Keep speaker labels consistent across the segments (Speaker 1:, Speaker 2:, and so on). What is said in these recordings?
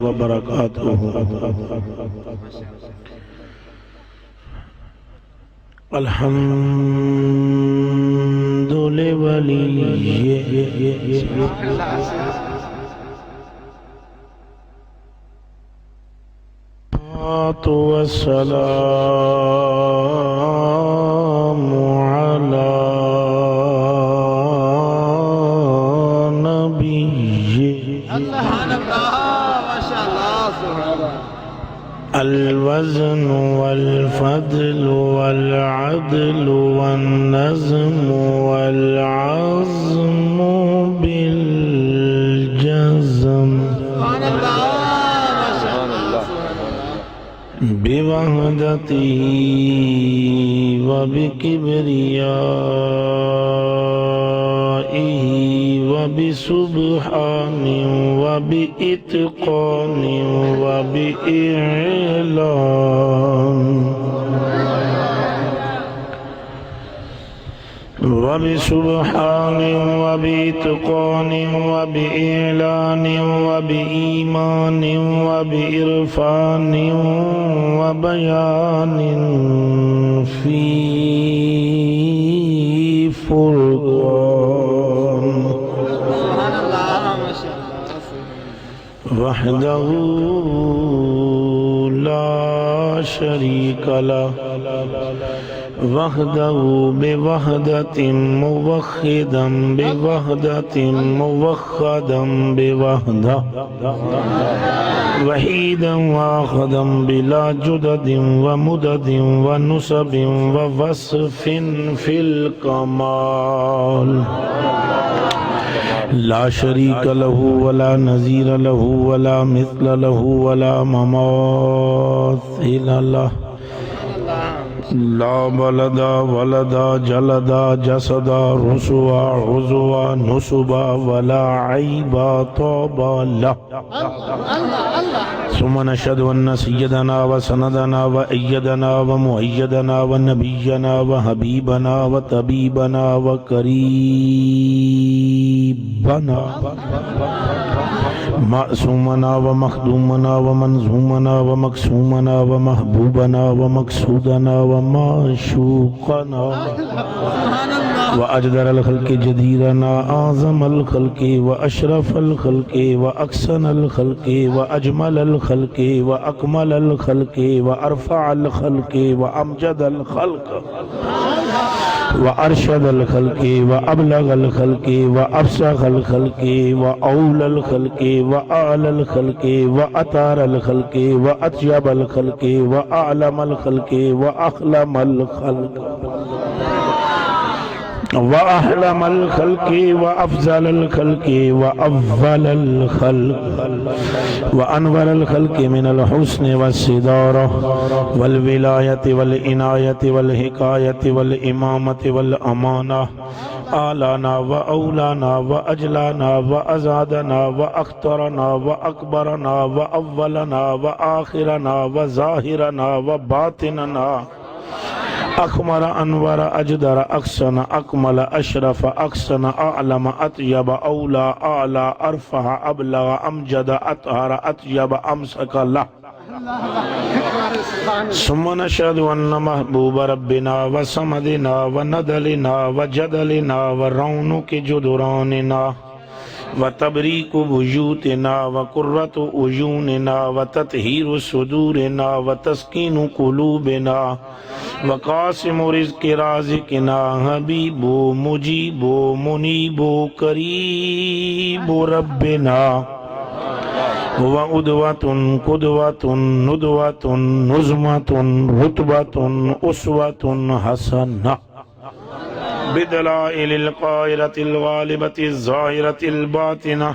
Speaker 1: وبرکاتہ الحمد لولی والسلام علی نبی الوزن والفضل والعدل والنظم والعظم بالجزم بوحدته وبكبريائه وبسبحان وبإتقان وبإعلان وبسبحان وبإتقان وبإعلان وبإيمان وبإرفان وبيان في فرقان وحده لا شريك له وحده بوحدة موحدا بوحدة موحدا بوحدة وحيدا واحدا بلا جدد ومدد ونسب ووصف في الكمال لا شريك له ولا نظير له ولا مثل له ولا مماثل له لا ولدا ولدا جلدا جسدا رسوا عزوا نسبا ولا عيبا طابا له ثم نشهد أن سيدنا وسندنا وأيدنا ومؤيدنا ونبينا وحبيبنا وطبيبنا وقريبنا معصومنا ومخدومنا ومنظومنا ومقسومنا ومحبوبنا ومقصودنا ومعشوقنا وأجدر الخلق جديرنا أعظم الخلق وأشرف الخلق وأحسن الخلق وأجمل الخلق وأكمل الخلق وأرفع الخلق وأمجد الخلق وأرشد الخلق وأبلغ الخلق وأفسخ الخلق وأولى الخلق وأعلى الخلق وأطار الخلق وأطيب الخلق وأعلم الخلق وأخلم الخلق وأحلم الخلق وأفضل الخلق وأفضل الخلق وأنور الخلق من الحسن والصدارة والولاية والعناية والحكاية والإمامة والأمانة آلانا وأولانا وأجلانا وأزادنا وأخترنا وأكبرنا وأولنا وآخرنا وظاهرنا وباطننا أخمر أنور أجدر أحسن أكمل أشرف أحسن أعلم أطيب أولى أعلى أرفع أبلغ أمجد أطهر أطيب أمسك له ثم نشهد أن محبوب ربنا وصمدنا وندلنا وجدلنا ورونق جدراننا وتبريك بيوتنا وقرة عيوننا وتطهير صدورنا وتسكين قلوبنا وقاسم رزق رازقنا حبيب مجيب منيب قريب ربنا وأدوة قدوة ندوة نزمة رتبة أسوة حسنة بدلائل القاهرة الغالبة الظاهرة الباطنة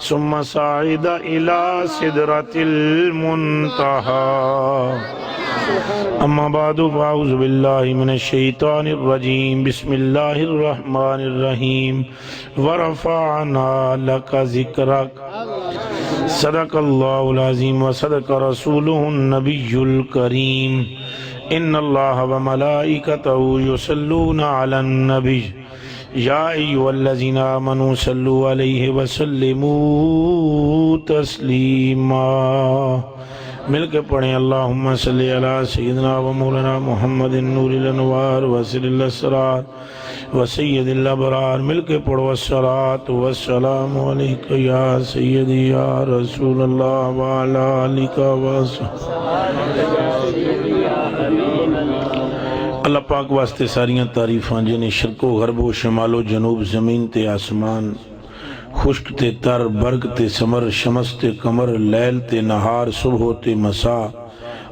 Speaker 1: ثم صعد إلى سدرة المنتهى أما بعد فأعوذ بالله من الشيطان الرجيم بسم الله الرحمن الرحيم ورفعنا لك ذكرك صدق الله العظيم وصدق رسوله النبي الكريم إن الله وملائكته يصلون على النبي یا ایھا الذین آمنوا صلوا علیہ وسلموا تسلیما۔ مل کے پڑھیں اللہم صلی علی سیدنا و مولانا محمد نور الانوار وسر الاسرار وسید الابرار۔ مل کے پڑھو الصلاۃ والسلام علیک یا سیدی یا رسول اللہ وعلی آلک اللہ پاک واسطے ساریاں تعریفاں جنہیں شرق و غرب و شمال و جنوب زمین تے آسمان، خشک تے تر، برگ تے سمر، شمس تے قمر، لیل تے نہار، صبح تے مساء،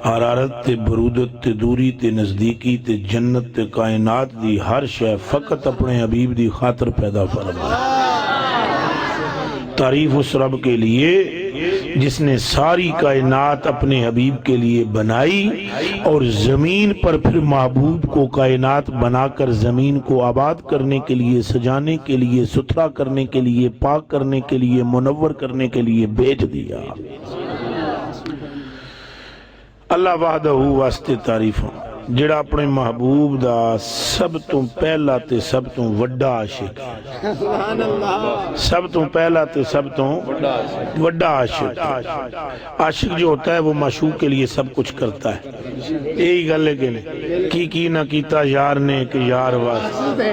Speaker 1: حرارت تے برودت تے دوری تے نزدیکی تے جنت تے کائنات دی ہر شے فقط اپنے حبیب دی خاطر پیدا فرما۔ تعریف اس رب کے لیے جس نے ساری کائنات اپنے حبیب کے لیے بنائی اور زمین پر پھر محبوب کو کائنات بنا کر زمین کو آباد کرنے کے لیے، سجانے کے لیے، ستھرا کرنے کے لیے، پاک کرنے کے لیے، منور کرنے کے لیے بھیج دیا۔ اللہ وحدہ واسطے تعریفاں جڑا اپنے محبوب دا سب تو پہلا تے سب تو وڈا عاشق ہے، سب تو پہلا تے سب تو وڈا عاشق۔ عاشق جو ہوتا ہے وہ معشوق کے لیے سب کچھ کرتا ہے، یہی گل ہے کہ نہیں؟ کی نہ کیتا یار نے کہ یار واسطے،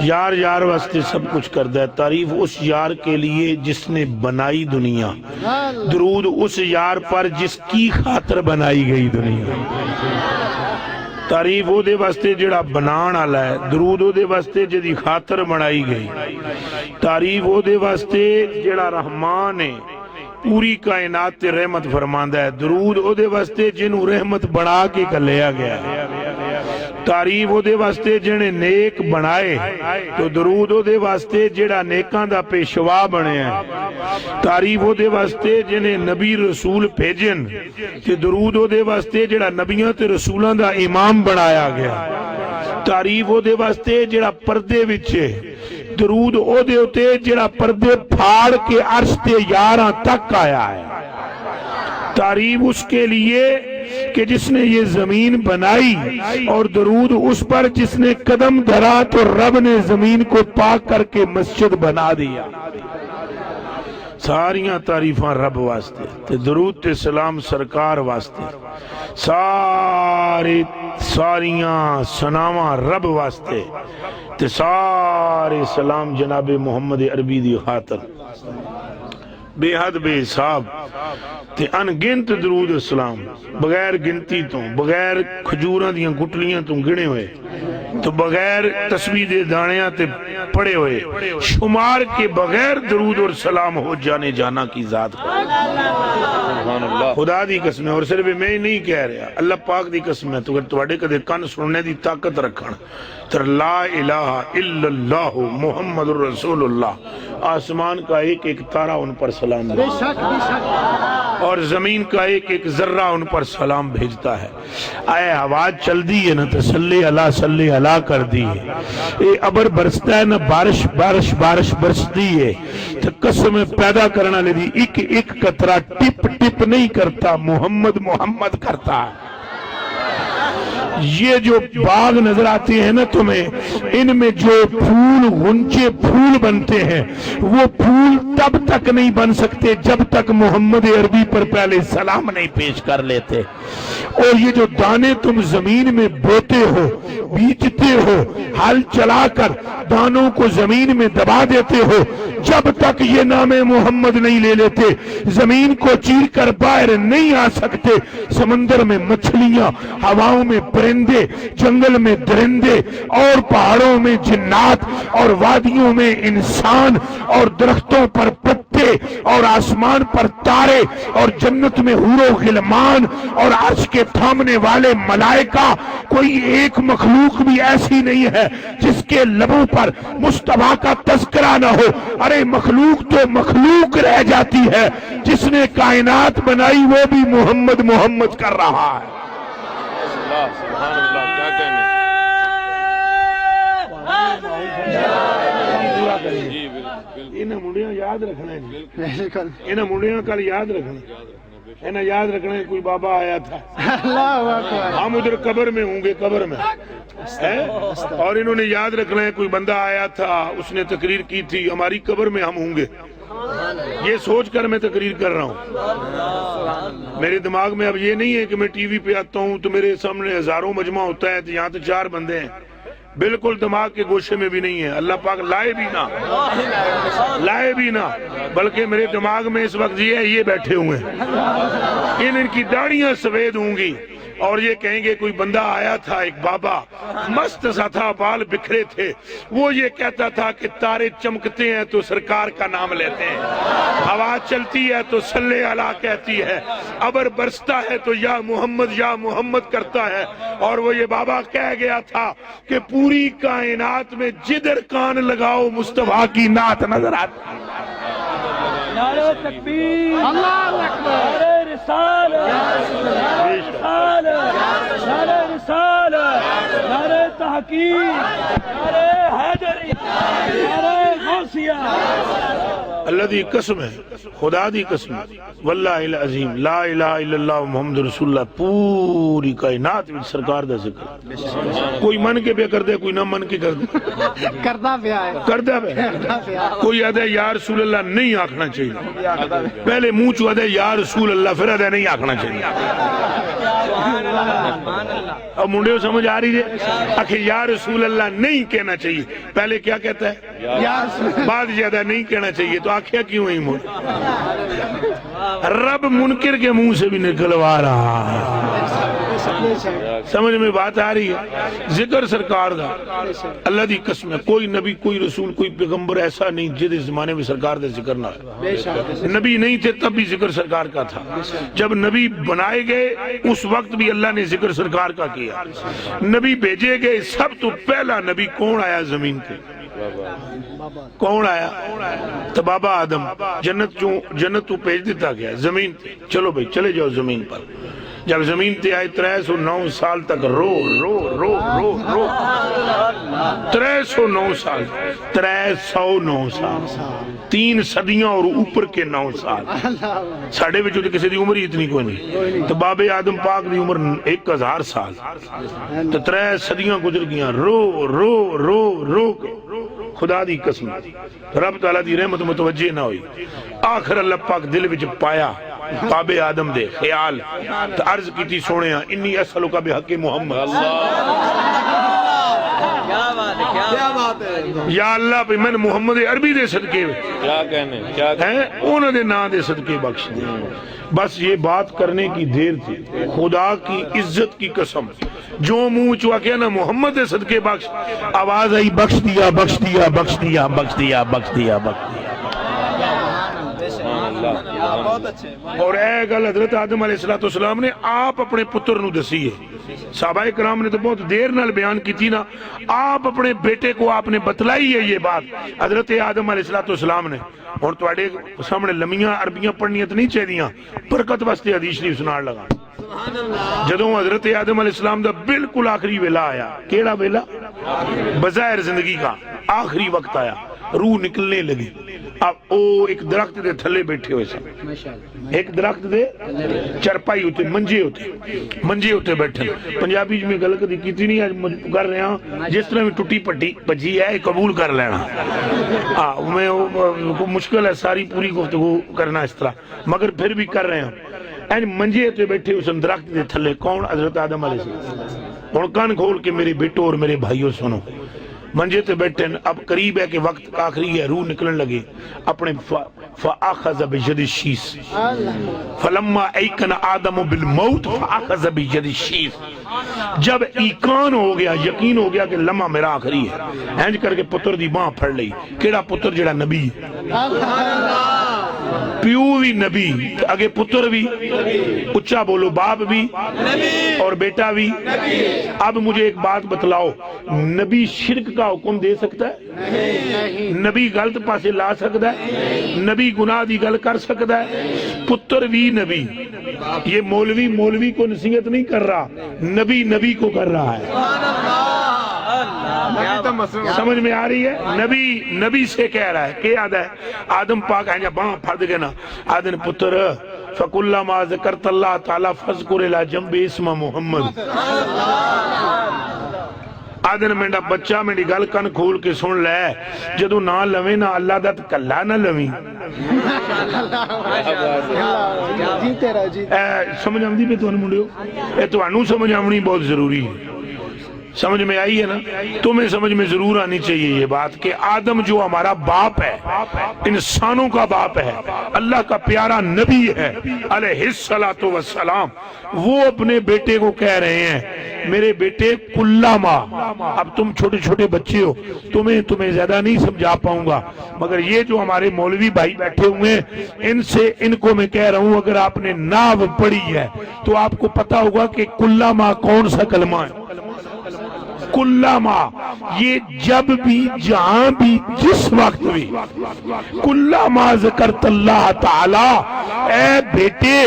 Speaker 1: یار واسطے سب کچھ کرتا ہے۔ تعریف اس یار کے لیے جس نے بنائی دنیا، درود اس یار پر جس کی خاطر بنائی گئی دنیا۔ تعریف او دے واسطے جڑا بنان والا ہے، درود او دے واسطے جدی خاطر بنائی گئی، تعریف او دے واسطے جڑا رحمان ہے، پوری کائنات تے رحمت فرماندا ہے، درود او دے واسطے جنوں رحمت بنا کے کلیا گیا ہے۔ تعریف او دے واسطے جنے نیک بنائے، تو درود او دے واسطے جڑا نیکاں دا پیشوا بنے ہیں۔ تعریف او دے واسطے جنے نبی رسول بھیجن، تے درود او دے واسطے جڑا نبیاں تے رسولاں دا امام بنایا گیا۔ تعریف او دے واسطے جڑا پردے وچے، درود او دے ہوتے جڑا پردے پھاڑ کے عرش تے یاراں تک آیا ہے۔ تعریف اس کے لیے کہ جس نے یہ زمین بنائی، اور درود اس پر جس نے قدم دھرا تو رب نے زمین کو پاک کر کے مسجد بنا دیا۔ ساریاں تعریفاں رب واسطے، تے درود تے سلام سرکار واسطے، ساریاں سناواں رب واسطے، تے سارے سلام جناب محمد عربی دی خاطر۔ بے حد بے حساب تے انگنت درود اسلام، بغیر گنتی تو، بغیر کھجوراں دیاں گٹلیاں تو گنے ہوئے، تو بغیر تسبیح دے دانیاں تے پڑے ہوئے، شمار کے بغیر درود اور سلام ہو جانے جانا کی ذات خدا دی قسم ہے۔ اور صرف میں نہیں کہہ رہا، اللہ پاک دی قسم ہے، تو اگر تواڈے کدے کن سننے دی طاقت رکھن تر لا الہ الا اللہ محمد رسول اللہ، آسمان کا ایک ایک تارہ ان پر سلام بھیجتا ہے، اور زمین کا ایک ایک ذرہ ان پر سلام بھیجتا ہے۔ آئے آواز چل دی ہے نا تسلی اللہ کر دی ہے، اے ابر برستا ہے نا بارش برستی ہے، تو قسم پیدا کرنا لے دی ایک ایک قطرہ ٹپ ٹپ نہیں کرتا، محمد کرتا ہے۔ یہ جو باغ نظر آتے ہیں نا تمہیں، ان میں جو پھول غنچے پھول بنتے ہیں، وہ پھول تب تک نہیں بن سکتے جب تک محمد عربی پر پہلے سلام نہیں پیش کر لیتے۔ اور یہ جو دانے تم زمین میں بوتے ہو، بیجتے ہو، ہل چلا کر دانوں کو زمین میں دبا دیتے ہو، جب تک یہ نام محمد نہیں لے لیتے زمین کو چیر کر باہر نہیں آ سکتے۔ سمندر میں مچھلیاں، ہواؤں میں پرندے، جنگل میں درندے، اور پہاڑوں میں جنات، اور وادیوں میں انسان، اور درختوں پر پتے، اور آسمان پر تارے، اور جنت میں حور و غلمان، اور عرش کے تھامنے والے ملائکہ، کوئی ایک مخلوق بھی ایسی نہیں ہے جس کے لبوں پر مصطفیٰ کا تذکرہ نہ ہو۔ ارے مخلوق تو مخلوق رہ جاتی ہے، جس نے کائنات بنائی وہ بھی محمد کر رہا ہے۔
Speaker 2: سبحان اللہ، کیا کہنے۔
Speaker 1: انہیں منڈیاں یاد رکھنا ہے، انہیں منڈیاں کل یاد رکھنا۔ ہے نا یاد رکھنا ہے کوئی بابا آیا تھا
Speaker 3: اللہ اکبر
Speaker 1: ہم ادھر قبر میں ہوں گے قبر میں اور انہوں نے یاد رکھنا ہے کوئی بندہ آیا تھا اس نے تقریر کی تھی ہماری قبر میں ہم ہوں گے یہ سوچ کر میں تقریر کر رہا ہوں میرے دماغ میں اب یہ نہیں ہے کہ میں ٹی وی پہ آتا ہوں تو میرے سامنے ہزاروں مجمع ہوتا ہے تو یہاں تو 4 بندے ہیں بالکل دماغ کے گوشے میں بھی نہیں ہے اللہ پاک لائے بھی نہ بلکہ میرے دماغ میں اس وقت یہ بیٹھے ہوئے ہیں ان کی داڑیاں سفید ہوں گی اور یہ کہیں گے کوئی بندہ آیا تھا ایک بابا مست سا تھا بال بکھرے تھے وہ یہ کہتا تھا کہ تارے چمکتے ہیں تو سرکار کا نام لیتے ہیں ہوا چلتی ہے تو صلی اللہ کہتی ہے ابر برستا ہے تو یا محمد کرتا ہے اور وہ یہ بابا کہہ گیا تھا کہ پوری کائنات میں جدھر کان لگاؤ مصطفیٰ کی نعت نظر آتی
Speaker 4: نعرہ تکبیر
Speaker 3: اللہ اکبر
Speaker 4: نعرہ رسالت نعرہ رسالت نعرہ تحقیق نعرہ حیدری نعرہ غوثیہ
Speaker 1: اللہ دی قسم ہے خدا دی قسم ہے واللہ العظیم لا الہ الا اللہ محمد رسول اللہ پوری کائنات میں سرکار دا ذکر کوئی من کے پہ کر دے کوئی نہ من کے کر دے
Speaker 3: کردہ پیا ہے
Speaker 1: کردہ پہ کوئی ادھے یا رسول اللہ نہیں آکھنا چاہیے پہلے منہ چو ادھے یا رسول اللہ پھر ادھے نہیں آکھنا چاہیے اب منڈے سمجھ آ رہی ہے آخر یا رسول اللہ نہیں کہنا چاہیے پہلے کیا کہتا ہے بعد زیادہ نہیں کہنا چاہیے تو آخیا کیوں ہی مجھ رب منکر کے منہ سے بھی نکلوا رہا ہے سمجھ میں بات آ رہی ہے ذکر سرکار دا اللہ دی قسم ہے کوئی نبی کوئی رسول کوئی پیغمبر ایسا نہیں جس زمانے میں سرکار دا ذکر نہ ہے نبی نہیں تھے تب بھی ذکر سرکار کا تھا جب نبی بنائے گئے اس وقت بھی اللہ نے ذکر سرکار کا کیا نبی بھیجے گئے سب تو پہلا نبی کون آیا زمین پہ کون آیا تو بابا آدم جنت تو بھیج دیتا گیا زمین پہ چلو بھائی چلے جاؤ زمین پر جب زمین تے آئے 309 سال تک رو 309 سال 309 سال 3 صدیاں اور اوپر کے 9 سال ساڑھے بچوں تو کسی دی عمر ہی اتنی کوئی نہیں تو باب آدم پاک دی عمر 1000 سال تو 3 صدیاں گزر گیاں رو کے خدا دی قسم رب تعالیٰ دی رحمت متوجہ نہ ہوئی آخر اللہ پاک دل وچ پایا باب آدم دے خیال تو عرض کی تھی سونے انی اسألک بحق محمد یا اللہ پہ میں محمد عربی دے صدقے
Speaker 2: کیا کہنے
Speaker 1: انہوں نے نا دے صدقے بخش دے بس یہ بات کرنے کی دیر تھی خدا کی عزت کی قسم جو منہ چوا کیا نا محمد دے صدقے بخش آواز آئی بخش دیا بخش دیا بخش دیا بخش دیا بخش دیا بخش دیا اور اے گل حضرت آدم علیہ السلام نے آپ اپنے پتر نو دسی ہے صحابہ کرام نے تو بہت دیر نال بیان کی تھی نا آپ اپنے بیٹے کو آپ نے بتلائی ہے یہ بات حضرت آدم علیہ السلام نے اور توڑے سامنے لمیاں عربیاں پڑھنیاں تو نہیں چاہیے برکت واسطے حدیث شریف سنان لگا جدوں حضرت آدم علیہ السلام دا بالکل آخری ویلا آیا کیڑا ویلا بظاہر زندگی کا آخری وقت آیا روح نکلنے لگی اب او ایک درخت دے تھلے بیٹھے ہوئے سن ایک درخت دے چرپائی ہوتے منجے ہوتے بیٹھے پنجابی میں گل کدی کیتی نہیں آج کر رہے ہیں جس طرح میں ٹوٹی پٹی بجی ہے قبول کر لینا میں مشکل ہے ساری پوری گفتگو کرنا اس طرح مگر پھر بھی کر رہے ہیں منجے ہوتے بیٹھے ہوئے سن درخت دے تھلے کون حضرت آدم علیہ السلام اور کان کھول کے میرے بیٹوں اور میرے بھائیوں سنو منجے تے بیٹھے اب قریب ہے کہ وقت آخری ہے روح نکلن لگے اپنے فَأَخَذَ بِجَدِ الشِّيسِ فَلَمَّا اَيْقَنَ آدَمُ بِالْمَوْتِ فَأَخَذَ بِجَدِ الشِّيسِ جب ایقان ہو گیا یقین ہو گیا کہ لمحہ میرا آخری ہے ہینج کر کے پتر دی باں پھڑ لئی کیڑا پتر جڑا نبی پیو بھی نبی اگے پتر بھی اچھا بولو باپ بھی اور بیٹا بھی اب مجھے ایک بات بتلاؤ نبی شرک کا حکم دے سکتا ہے نبی غلط پاسے لا سکتا ہے نبی گناہ دی گل کر سکتا ہے پتر بھی نبی یہ مولوی کو نصیحت نہیں کر رہا نبی کو کر رہا ہے سمجھ میں آ رہی ہے نبی سے کہہ رہا ہے کہ آدھا ہے آدم پاک ہے جب باں پھڑ گئے نا آدھن پتر فَكُلَّمَا ذَكَرْتَ اللَّهَ تَعَالَى فَاذْكُرْ إِلَى جَنْبِ اسْمَ محمد. آدن میڈا بچہ میری گل کن کھول کے سن لے جدو نہ لویں نہ اللہ دا کلا نہ لویں.
Speaker 3: جیتے رہو جیتے
Speaker 1: سمجھ آمدی پہ تو منڈیو اے تو انو سمجھ آمنی بہت ضروری ہے. سمجھ میں آئی ہے نا؟ تمہیں سمجھ میں ضرور آنی چاہیے یہ بات کہ آدم جو ہمارا باپ ہے، انسانوں کا باپ ہے، اللہ کا پیارا نبی ہے علیہ السلام، وہ اپنے بیٹے کو کہہ رہے ہیں میرے بیٹے کلما. اب تم چھوٹے چھوٹے بچے ہو، تمہیں زیادہ نہیں سمجھا پاؤں گا، مگر یہ جو ہمارے مولوی بھائی بیٹھے ہوئے ہیں ان کو میں کہہ رہا ہوں اگر آپ نے ناو پڑھی ہے تو آپ کو پتا ہوگا کہ کلما کون سا کلمہ ہے. کلما یہ جب بھی جہاں بھی جس وقت بھی کلما ذکرت اللہ تعالی اے بیٹے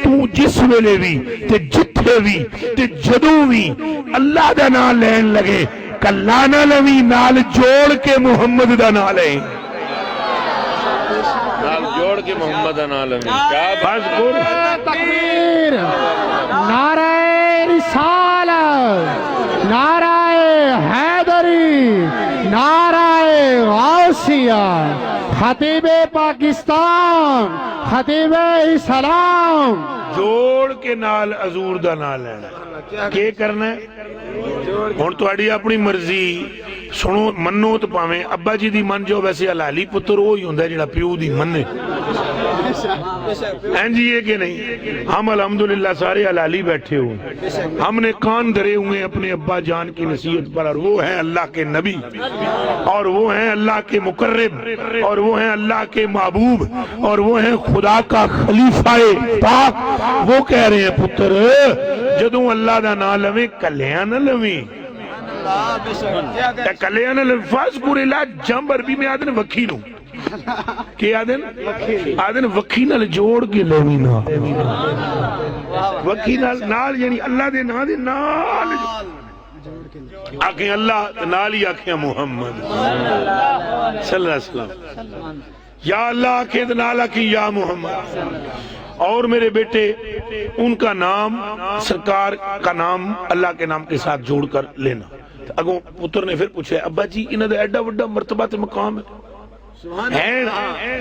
Speaker 1: تو جس ویلے بھی تے جتھے بھی تے جدوں بھی اللہ دا نام لین لگے کلا نہ لوی نال جوڑ کے محمد دا نام لیں.
Speaker 2: نال جوڑ کے محمد دا نام لیں. کیا بات
Speaker 3: تکبیر نعرہ رسالت نعرہ حیدری نعرہ غوثیہ خطیب پاکستان خطیب اسلام
Speaker 1: جوڑ کے نال حضور دا نام لینا. کیا کرنا ہے ہن تہاڈی اپنی مرضی. سنو منو تو پاویں ابا جی دی من جو ویسے حلالی پتر وہی ہوندا ہے جڑا پیو دی مننے. ہیں جی یہ کہ نہیں؟ ہم الحمدللہ سارے حلالی بیٹھے ہوئے، ہم نے کان دھرے ہوئے اپنے ابا جان کی نصیحت پر، اور وہ ہیں اللہ کے نبی اور وہ ہیں اللہ کے مقرب اور وہ ہیں اللہ کے محبوب اور وہ ہیں خدا کا خلیفہ پاک. وہ کہہ رہے ہیں پتر جدوں اللہ دا نام لویں کلیاں نہ لویں. کلیاں نہ لویں فاذکر الی جنب عربی میں آدن وکھی نو کہ آدن وکھی نال جوڑ کے لویں نا وکھی نال یعنی اللہ دے نام دے نال آکھیں اللہ نال ہی آکھیں محمد صلی اللہ علیہ وسلم. یا اللہ آکھیں نال آکھیں یا محمد. اور میرے بیٹے ان کا نام سرکار کا نام اللہ کے نام کے ساتھ جوڑ کر لینا. اگوں پتر نے پھر پوچھا ابا جی انہاں دا ایڈا وڈا مرتبہ تے مقام ہے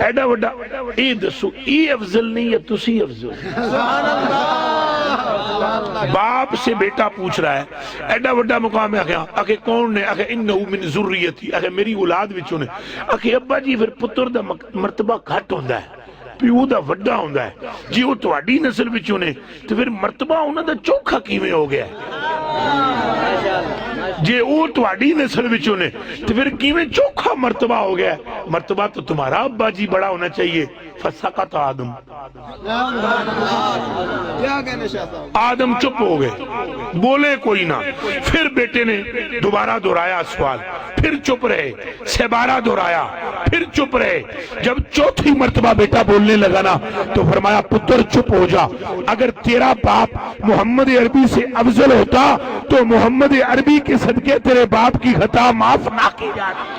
Speaker 1: ایڈا وڈا اے دسو اے افضل نہیں ہے تسی افضل. باپ سے بیٹا پوچھ رہا ہے ایڈا وڈا مقام ہے. آکھے کون نے؟ آکھے انہو من ذریتی، آکھے میری اولاد وچوں نے. آکھے ابا جی پھر پتر دا مرتبہ گھٹ ہوندا ہے پیو دا وڈا ہوندا ہے. جی وہ تہاڈی نسل وچوں نے تو پھر مرتبہ انہاں دا چوکھا کیویں ہو گیا ہے؟ جے وہ تہاڈی نسل وچوں نے تو پھر کیویں چوکھا مرتبہ ہو گیا ہے؟ مرتبہ تو تمہارا ابا جی بڑا ہونا چاہیے. فسقط آدم، آدم چپ ہو گئے بولے کوئی نہ. پھر بیٹے نے دوبارہ دہرایا سوال، پھر چپ رہے، سبارہ دہرایا، پھر چپ رہے. جب چوتھی مرتبہ بیٹا بولنے لگا نا تو فرمایا پتر چپ ہو جا. اگر تیرا باپ محمد عربی سے افضل ہوتا تو محمد عربی کے صدقے تیرے باپ کی خطا معاف نہ کی جاتی.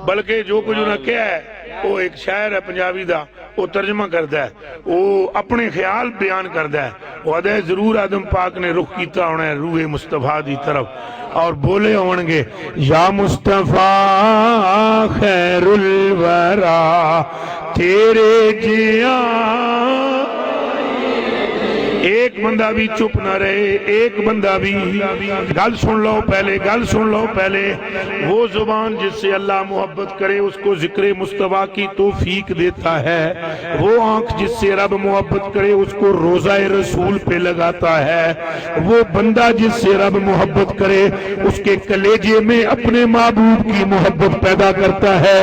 Speaker 1: بلکہ جو کچھ انہیں کیا ہے وہ ایک شاعر ہے پنجابی دا وہ ترجمہ کرتا ہے، وہ اپنے خیال بیان کرتا ہے. وہ آدھا ہے ضرور آدم پاک نے رخ کیتا ہونا ہے روح مصطفیٰ دی طرف اور بولے ہونگے یا مصطفیٰ خیر الورا تیرے جیاں. ایک بندہ بھی چپ نہ رہے، ایک بندہ بھی. گل سن لو پہلے، گل سن لو پہلے. وہ زبان جس سے اللہ محبت کرے اس کو ذکر مصطفیٰ کی توفیق دیتا ہے. وہ آنکھ جس سے رب محبت کرے اس کو روضہ رسول پہ لگاتا ہے. وہ بندہ جس سے رب محبت کرے اس کے کلیجے میں اپنے محبوب کی محبت پیدا کرتا ہے.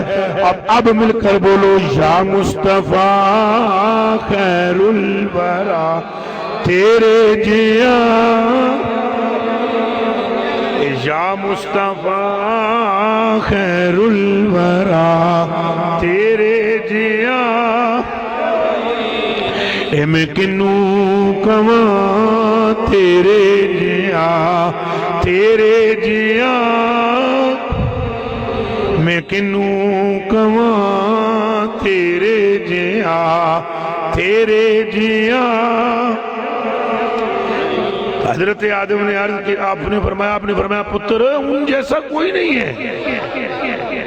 Speaker 1: اب مل کر بولو یا مصطفیٰ خیر الورا تیرے جیاں. یا مصطفیٰ خیر الورا تیرے جیاں. اے میں کنو کماں تیرے جیاں، تیرے جیاں میں کنوں کواں تیرے جیا حضرت آدم نے عرض کی آپ نے فرمایا پتر ان جیسا کوئی نہیں ہے،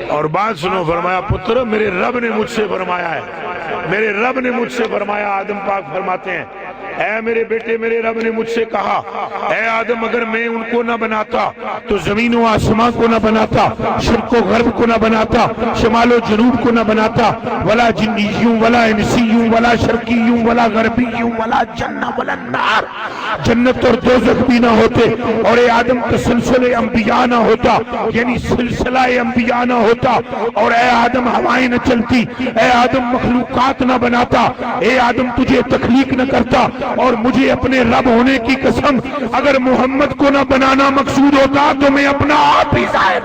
Speaker 1: اور بات سنو، فرمایا پتر میرے رب نے مجھ سے فرمایا آدم پاک فرماتے ہیں اے میرے بیٹے میرے رب نے مجھ سے کہا اے آدم اگر میں ان کو نہ بناتا تو زمین و آسمان کو نہ بناتا، شرق و غرب کو نہ بناتا، شمال و جنوب کو نہ بناتا، ولا جنیوں ولا انسیوں ولا شرقیوں ولا غربیوں ولا جنہ ولا نار، جنت اور دوزخ بھی نہ ہوتے، اور اے آدم تسلسل انبیاء نہ ہوتا، یعنی سلسلہ انبیاء نہ ہوتا، اور اے آدم ہوائیں نہ چلتی، اے آدم مخلوقات نہ بناتا، اے آدم تجھے تخلیق نہ کرتا، اور مجھے اپنے رب ہونے کی قسم اگر محمد کو نہ بنانا مقصود ہوتا تو میں اپنا آپ ہی ظاہر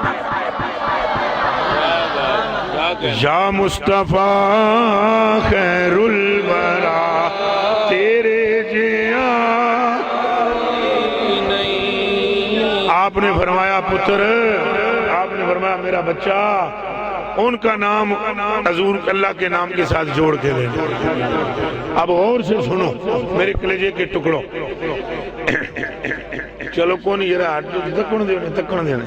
Speaker 1: یا مصطفیٰ خیر الورا تیرے جیا۔ آپ نے فرمایا پتر، آپ نے فرمایا میرا بچہ ان کا نام حضور اللہ کے نام کے ساتھ جوڑ کے لے۔ اب اور سے سنو میرے کلیجے کے ٹکڑوں، چلو کون یہ رہا تکن دینے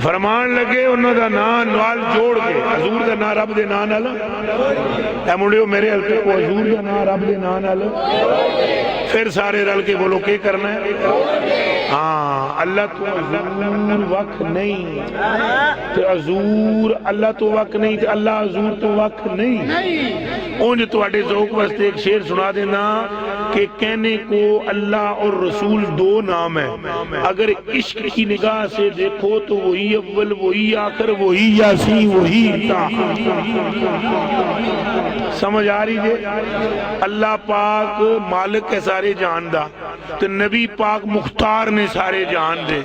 Speaker 1: فرمان لگے انہوں دا نام نوال جوڑ کے حضور دا نام رب دے نام نال اے مڑیو میرے حلقے کو حضور دا نام رب دے نام نال، پھر سارے رل کے بولو کی کرنا ہے؟ ہاں اللہ تو حضور وقت نہیں تو حضور اللہ تو وقت نہیں تو اللہ حضور تو وقت نہیں۔ اونج تو اڈے ذوق واسطے ایک شعر سنا دینا کہ کہنے کو اللہ اور رسول دو نام ہے، اگر عشق کی نگاہ سے دیکھو تو وہی اول وہی آخر وہی یاسین وہی تا۔ سمجھ آ رہی ہے؟ اللہ پاک مالک ہے سارے جان دا، تو نبی پاک مختار نے سارے جان دے۔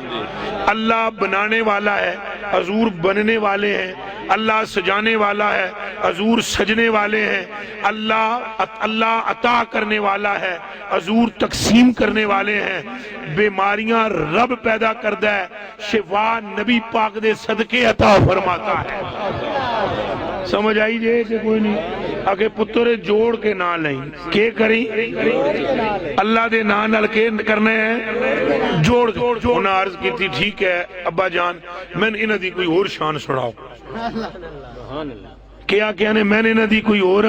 Speaker 1: اللہ بنانے والا ہے، حضور بننے والے ہیں، اللہ سجانے والا ہے، حضور سجنے والے ہیں، اللہ عطا کرنے والا ہے، حضور تقسیم کرنے والے ہیں، بیماریاں رب پیدا کرتا ہے، شفا نبی پاک دے صدقے عطا فرماتا ہے۔ سمجھ آئی جے کہ کوئی نہیں؟ اگے پتر جوڑ کے نہ لیں کہ کریں اللہ دے نام نال کے کرنے ہیں جوڑ۔ انہاں عرض کی تھی ٹھیک ہے ابا جان میں نے انہاں دی کوئی اور شان سناؤ۔ کیا کہنے میں نے انہاں دی کوئی اور،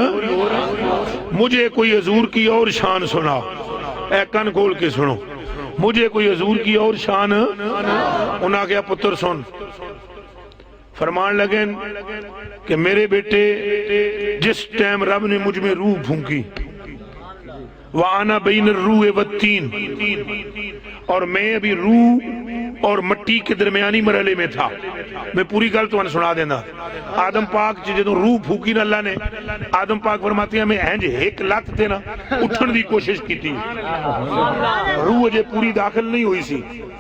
Speaker 1: مجھے کوئی حضور کی اور شان سناؤ۔ اے کن کھول کے سنو، مجھے کوئی حضور کی اور شان۔ انہاں کہا پتر سن، فرمان لگے کہ میرے بیٹے جس ٹائم رب نے مجھ میں روح پھونکی، وَأَنَا بَيْنَ الرُّوحِ وَالطِّينِ، اور میں ابھی روح اور مٹی کے درمیانی مرحلے میں تھا۔ میں پوری گل تو سنا دینا۔ آدم پاک جدوں روح پھونکی نا اللہ نے، آدم پاک فرماتے ہیں میں اینج ایک لت تے نا اٹھن دی کوشش کی تھی، روح جے پوری داخل نہیں ہوئی سی،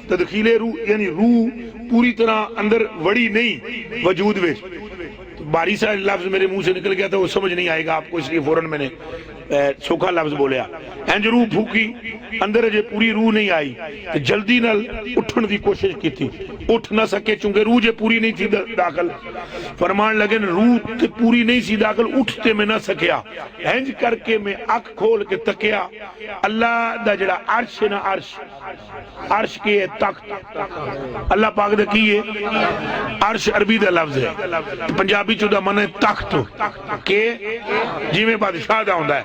Speaker 1: تدخیل روح یعنی روح پوری طرح اندر وڑی نہیں وجود میں۔ باری سا لفظ میرے منہ سے نکل گیا تھا، وہ سمجھ نہیں آئے گا آپ کو، اس لیے فوراً میں نے سوکھا لفظ بولیا۔ اینج روح پھوکی اندر جے پوری روح نہیں آئی، جلدی نال اٹھن دی کوشش کی تھی، اٹھ نہ سکے چونکہ روح جے پوری نہیں تھی داخل۔ فرمان لگے روح تے پوری نہیں سی داخل، اٹھتے میں نہ سکیا، اینج کر کے میں اکھ کھول کے تکیا، اللہ دا جڑا عرش ہے نا، عرش کے تخت اللہ پاک دا کی ہے، عرش عربی دا لفظ ہے، پنجابی چودہ من ہے تخت کہ جی میں بادشاہ دا ہوندہ ہے،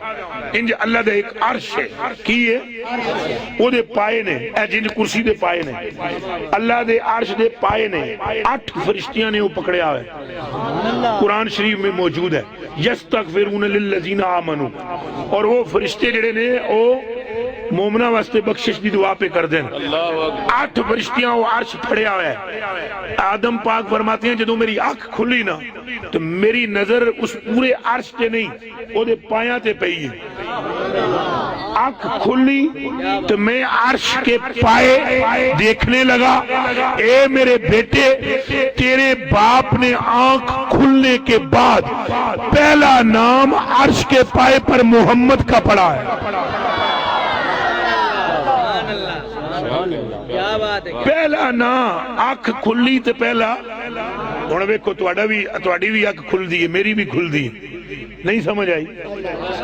Speaker 1: انج اللہ دے ایک عرش ہے کی ہے، وہ دے پائے نے، اے جنج کرسی دے پائے نے، اللہ دے عرش دے پائے نے 8 فرشتیاں نے وہ پکڑیا ہوئے، قرآن شریف میں موجود ہے، یستغفرون للذین آمنوا، اور وہ فرشتے جڑے نے وہ مومنہ واسطے بخشش دی دعا پہ کر دیں۔ 8 فرشتیاں وہ عرش پھڑیا ہوئے ہیں۔ آدم پاک فرماتے ہیں جدوں میری آنکھ کھلی نا تو میری نظر اس پورے عرش تے نہیں، وہ دے پایاں تے پئی ہے۔ آنکھ کھلی تو میں عرش کے پائے دیکھنے لگا۔ اے میرے بیٹے، تیرے باپ نے آنکھ کھلنے کے بعد پہلا نام عرش کے پائے پر محمد کا پڑا ہے۔ پہلا نا آنکھ کھلی تے پہلا ہن ویکھو تواڈی بھی اکھ کھلدی ہے میری بھی کھلدی ہے نہیں سمجھ آئی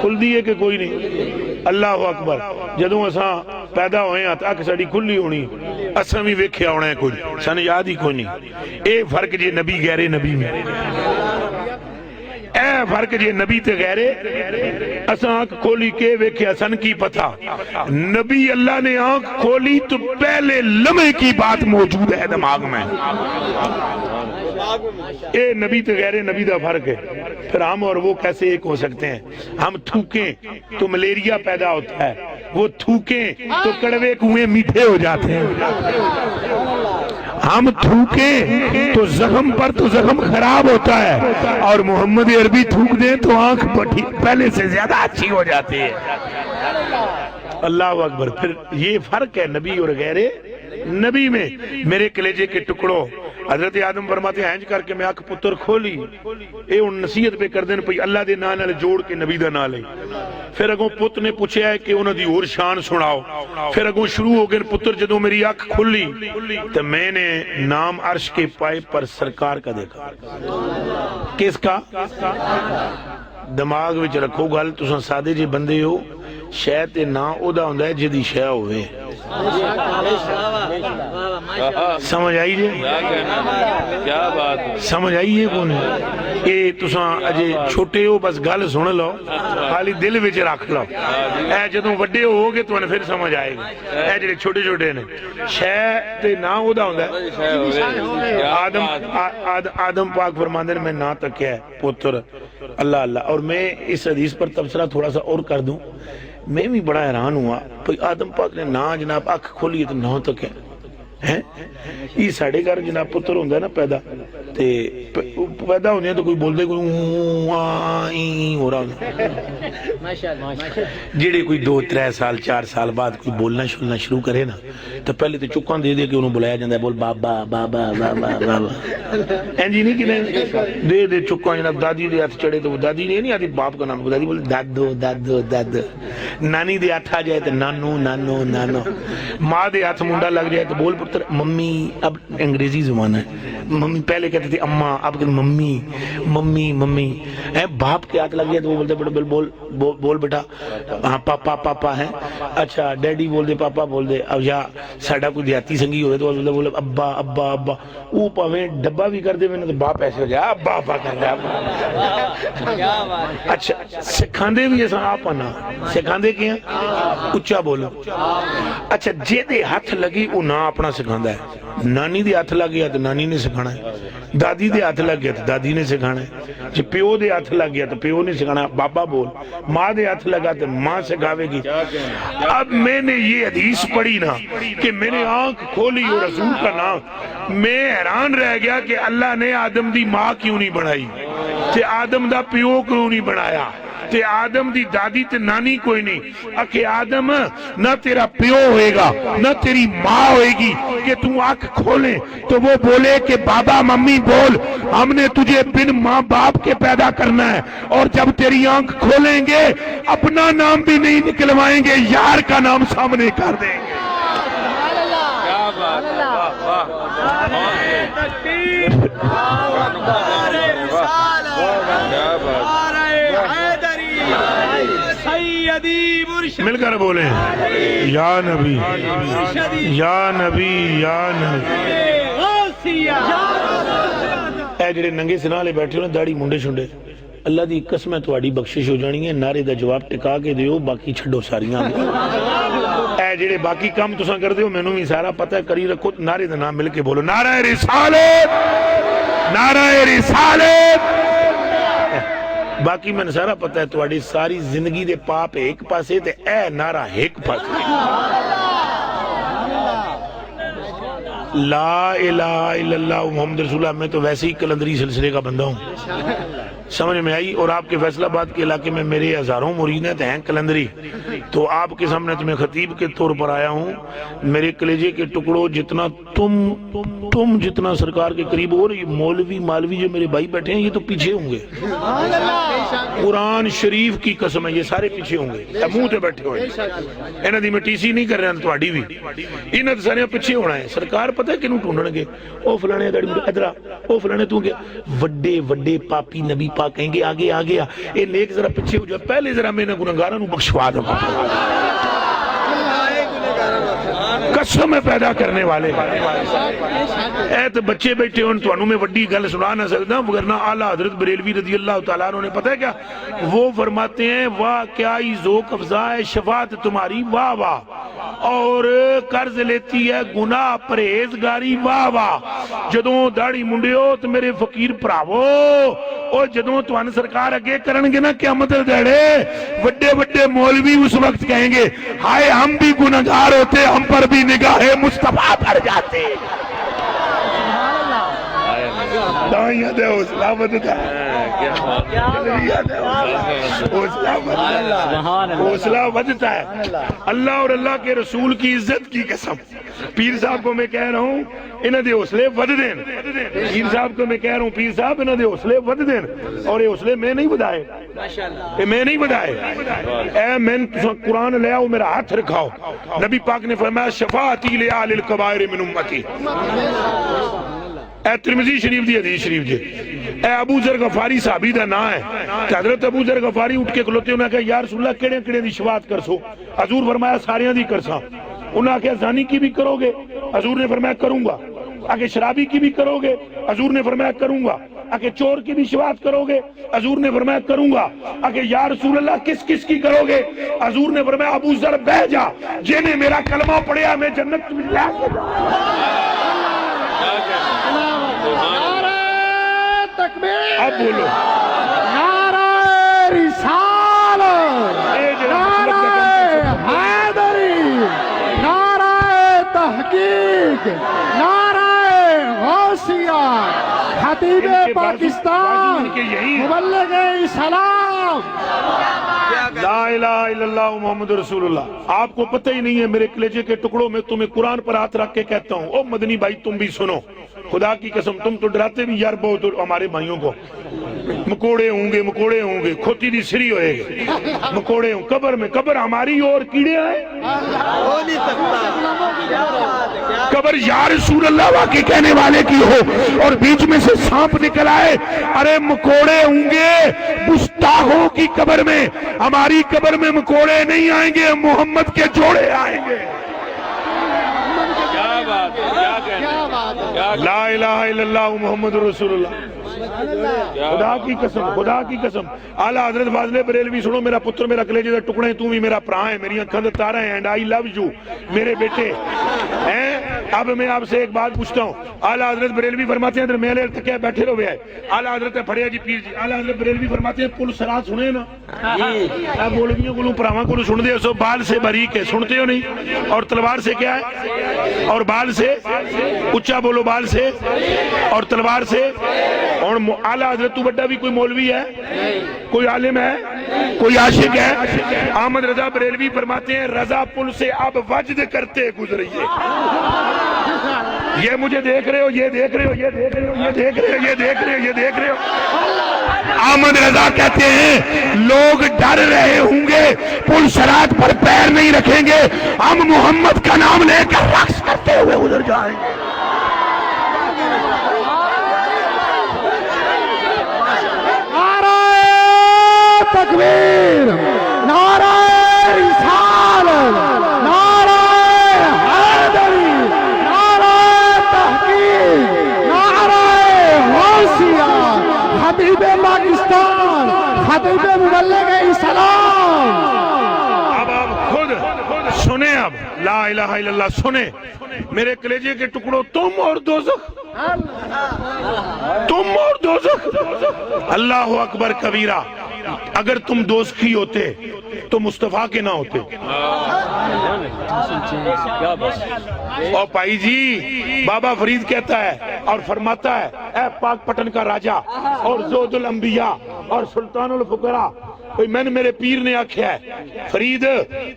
Speaker 1: کھلدی ہے کہ کوئی نہیں اللہ اکبر جدوں اساں پیدا ہوئے ہاں تے اکھ ساڈی کھلی ہونی اساں بھی ویکھیا ہونا ہے کچھ سن یاد ہی کوئی نہیں اے فرق جے نبی غیر نبی میں اے فرق جے نبی تے غیرے اساں آنکھ کھولی کے ویکھیا سن کی پتہ نبی اللہ نے آنکھ کھولی تو پہلے لمحے کی بات موجود ہے دماغ میں اے نبی تے غیر نبی دا فرق ہے پھر ہم اور وہ کیسے ایک ہو سکتے ہیں ہم تھوکیں تو ملیریا پیدا ہوتا ہے وہ تھوکیں تو کڑوے کنویں میٹھے ہو جاتے ہیں ہم تھوکیں تو زخم پر تو زخم خراب ہوتا ہے اور محمد عربی تھوک دیں تو آنکھ پہلے سے زیادہ اچھی ہو جاتی ہے اللہ اکبر پھر یہ فرق ہے نبی اور غیر نبی میں میرے کلیجے کے ٹکڑوں حضرت آدم فرماتے ہیں ہینج کر کے میں آنکھ پتر کھولی اے ان نصیحت پہ کر دین پئی اللہ دے نام نال جوڑ کے نبی دا نام لے پھر اگوں پت نے پوچھا ہے کہ انہاں دی اور شان سناؤ پھر اگوں شروع ہو گئے پتر جدوں میری آنکھ کھلی تو میں نے نام عرش کے پائے پر سرکار کا دیکھا کس کا دماغ وچ رکھو گل تساں سادے جے بندے ہو شے تے نا او دا ہوندا ہے جدی شے ہوئے سمجھ آئی جے
Speaker 2: کیا بات
Speaker 1: سمجھ آئی ہے کون ہے اے تساں اجے چھوٹے ہو بس گل سن لو خالی دل وچ رکھ لو اے جدوں وڈے ہو گے تو پھر سمجھ آئے گا اے جڑے چھوٹے چھوٹے نے شے تے نا او دا ہوندا ہے آدم پاک فرماندے نے میں نہ تکیا ہے پتر اللہ اللہ اور میں اس حدیث پر تبصرہ تھوڑا سا اور کر دوں میں بھی بڑا حیران ہوا آدم پاک نے نا جناب اکھ کھولی تو نہ تک ہے یہ ساڑھے گھر جناب پتر ہوندہ ہے نا پیدا ہوندے ہیں تو کوئی بول دے کوئی ہو رہا ہوندہ جیڑے کوئی 2-3 سال 4 سال بعد کوئی بولنا شلنا شروع کرے نا تو پہلے تو چکاں دے دے کہ انہوں بلایا جاندہ ہے بول بابا بابا بابا بابا اینجی نہیں کہ دے چکاں جناب دادی دے ہاتھ چڑھے تو وہ دادی نہیں آتی باپ کا نام دادی بولے دادو دادو دادو نانی دے ہاتھ آ جائے تو نانو نانو نانو ماں دے ہاتھ منڈا لگ جائے تو بول ممی اب انگریزی زبان ہے ممی پہلے کہتے تھے اماں اب کہتے ممی ممی ممی باپ کے ہاتھ لگ گیا تو وہ بولتے بول بیٹا ہاں پاپا پاپا ہے اچھا ڈیڈی بول دے پاپا بول دے اب یا ساڑھا کوئی دیہاتی سنگی ہوئے تو بولے ابا ابا ابا وہ پاویں ڈبا بھی کر دے میں نے تو باپ ایسے ہو جائے ابا ابا کر دے اچھا سکھاندے بھی ایسا آپ آنا سکھاندے کیا اچھا بولو اچھا جے دے ہاتھ لگی وہ نہ اپنا سکھاندہ ہے نانی دے ہاتھ لگ گیا تو نانی نے سکھانا ہے دادی دے ہاتھ لگ گیا تو دادی نے سکھانا ہے جب پیو دے ہاتھ لگ گیا تو پیو نے سکھانا ہے بابا بول ماں دے ہاتھ لگا تو ماں سکھاوے گی اب میں نے یہ حدیث پڑھی نا کہ میں نے آنکھ کھولی اور رسول کا نام میں حیران رہ گیا کہ اللہ نے آدم دی ماں کیوں نہیں بنائی کہ آدم دا پیو کیوں نہیں بنایا تے آدم دی دادی تے نانی کوئی نہیں اکھے آدم نہ تیرا پیو ہوئے گا نہ تیری ماں ہوئے گی کہ تو آنکھ کھولے تو وہ بولے کہ بابا ممی بول ہم نے تجھے بن ماں باپ کے پیدا کرنا ہے اور جب تیری آنکھ کھولیں گے اپنا نام بھی نہیں نکلوائیں گے یار کا نام سامنے کر دیں گے
Speaker 2: کیا بات
Speaker 1: مل کر بولیں یا نبی یا نبی یا نبی اے جڑے ننگے سناہ لے بیٹھے ہو نا داڑھی منڈے شنڈے اللہ دی قسم ہے تواڈی بخشش ہو جانی ہے نعرے دا جواب ٹکا کے دیو باقی چھڈو ساریاں اے جڑے باقی کام تساں کر دیو مینوں بھی سارا پتہ ہے کری رکھو نعرے دا نام مل کے بولو نعرہ رسالت نعرہ رسالت باقی میں سارا پتہ ہے تواڈی ساری زندگی دے پاپ ایک پاسے تے اے نعرہ ایک پاسے لا الہ الا اللہ محمد رسول اللہ میں تو ویسے ہی کلندری سلسلے کا بندہ ہوں سمجھ میں آئی اور آپ کے فیصل آباد کے علاقے میں میرے ہزاروں مرید ہیں کلندری تو آپ کے سامنے تو میں خطیب کے طور پر آیا ہوں میرے کلیجے کے ٹکڑوں جتنا تم جتنا سرکار کے قریب ہو رہی مولوی مالوی جو میرے بھائی بیٹھے ہیں یہ تو پیچھے ہوں گے قرآن شریف کی قسم ہے یہ سارے پیچھے ہوں گے منہ تے بیٹھے ہوئے انہاں دی میں ٹی سی نہیں کر رہا تہاڈی بھی انہاں تے سارے پیچھے ہونا ہے سرکار پتہ ہے کنوں ڈھونڈن گے او فلانے دڑی ادھر او فلانے تو گیا وڈے وڈے پاپی نبی پاک کہیں گے آگے آ گیا اے نیک ذرا پیچھے ہو جا پہلے ذرا میں نے گنہگاراں نو بخشوا دو قسم پیدا کرنے والے اے تو بچے بیٹھے ہوں تو انہوں میں وڈی گل سنا نہ سکتا ورنہ اعلیٰ حضرت بریلوی رضی اللہ تعالیٰ عنہ نے پتہ ہے کیا وہ فرماتے ہیں واہ کیا ہی ذوق افزا ہے شفاعت تمہاری واہ واہ اور قرض لیتی ہے گناہ پرہیزگاری واہ واہ جدوں داڑھی منڈیو تو میرے فقیر پراوو اور جدوں تو ان سرکار اگے کرنگے نا قیامت دیڑے وڈے وڈے مولوی اس وقت کہیں گے ہائے ہم بھی گنہگار ہوتے ہم پر بھی نگاہ مصطفیٰ پڑ جاتے دائیاں دے حوصلہ بدتا ہے حوصلہ بدتا ہے اللہ اور اللہ کے رسول کی عزت کی قسم پیر صاحب کو میں کہہ رہا ہوں انہاں دے حوصلے ود دین پیر صاحب کو میں کہہ رہا ہوں پیر صاحب انہاں دے حوصلے ود دین اور یہ حوصلے میں نہیں بدائے اے میں نہیں بدائے اے میں قرآن لے آؤ میرا ہاتھ رکھاؤ نبی پاک نے فرمایا شفاعتی لآل الکبائر من امتی اے ترمذی شریف دی حدیث شریف جی اے ابو ذر غفاری صحابی دا نا ہے کہ حضرت ابو ذر غفاری اٹھ کے کھلوتے انہاں کہا یا رسول اللہ کیڑے کیڑے دی شفاعت کرسو حضور فرمایا ساریاں دی کرساں انہاں کہا زانی کی بھی کرو گے حضور نے فرمایا کروں گا آگے شرابی کی بھی کرو گے حضور نے فرمایا کروں گا آگے چور کی بھی شفاعت کرو گے حضور نے فرمایا کروں گا آگے یا رسول اللہ کس کس کی کرو گے حضور نے فرمایا ابو ذر بہ جا جنہیں میرا کلمہ پڑھیا میں جنت میں لے کے اب بولو
Speaker 3: نعرہ رسالت نعرہ حیدری نعرہ تحقیق نعرہ غوثیہ خطیب پاکستان مبلغ اسلام
Speaker 1: لا الہ الا اللہ محمد رسول اللہ آپ کو پتہ ہی نہیں ہے میرے کلیجے کے ٹکڑوں میں تمہیں قرآن پر ہاتھ رکھ کے کہتا ہوں او مدنی بھائی تم بھی سنو خدا کی قسم تم تو ڈراتے بھی یار بہت ہمارے بھائیوں کو مکوڑے ہوں گے کھوتی دی سری ہوئے گے مکوڑے ہوں قبر میں قبر ہماری اور کیڑے آئے قبر یا رسول اللہ واقعی کہنے والے کی ہو اور بیچ میں سے سانپ نکل آئے ارے مکوڑے ہوں گے گستاخوں کی قبر میں ہماری قبر میں مکوڑے نہیں آئیں گے محمد کے جوڑے آئیں گے لا الہ الا اللہ محمد رسول اللہ خدا کی قسم اعلیٰ حضرت فاضل بریلوی سنو میرا پتر میرا کلیجے دے ٹکڑے تو بھی میرا پرا ہے میری آنکھاں دے تارے ہیں اینڈ آئی لو یو میرے بیٹے ہیں اب میں آپ سے ایک بات پوچھتا ہوں اعلیٰ حضرت بریلوی فرماتے ہیں ادھر میلے تکے بیٹھے رہے ہیں اعلیٰ حضرت پڑھیا جی پیر جی اعلیٰ حضرت بریلوی فرماتے ہیں پل سرات سنے نا آپ مولویوں کو پراواں کو سن دے سو بال سے باریک ہے سنتے ہو نہیں اور تلوار سے کیا ہے اور بال سے اچھا بولو بال سے اور تلوار سے اور اعلیٰ حضرت تو بڑا بھی کوئی مولوی ہے کوئی عالم ہے کوئی عاشق ہے احمد رضا بریلوی فرماتے ہیں رضا پل سے اب وجد کرتے گزریے یہ مجھے دیکھ رہے ہو یہ دیکھ رہے ہو یہ دیکھ رہے ہو یہ دیکھ رہے ہو یہ دیکھ رہے ہو یہ دیکھ رہے ہو احمد رضا کہتے ہیں لوگ ڈر رہے ہوں گے پل صراط پر پیر نہیں رکھیں گے ہم محمد کا نام لے کر رقص کرتے ہوئے ادھر جائیں گے
Speaker 3: تکبیر نعرہ رسالت نعرہ حیدری نعرہ تحقیق نعرہ غوثیہ خطیب پاکستان خطیب مبلغ اسلام
Speaker 1: اب آپ خود سنیں اب لا الہ الا اللہ سنیں میرے کلیجے کے ٹکڑوں تم اور دوزخ اللہ اکبر کبیرہ اگر تم دوزخی ہوتے تو مصطفیٰ کے نہ ہوتے اور بھائی جی بابا فرید کہتا ہے اور فرماتا ہے اے پاک پٹن کا راجہ اور زود الانبیاء اور سلطان الفقراء کوئی میں نے میرے پیر نے آکھیا ہے فرید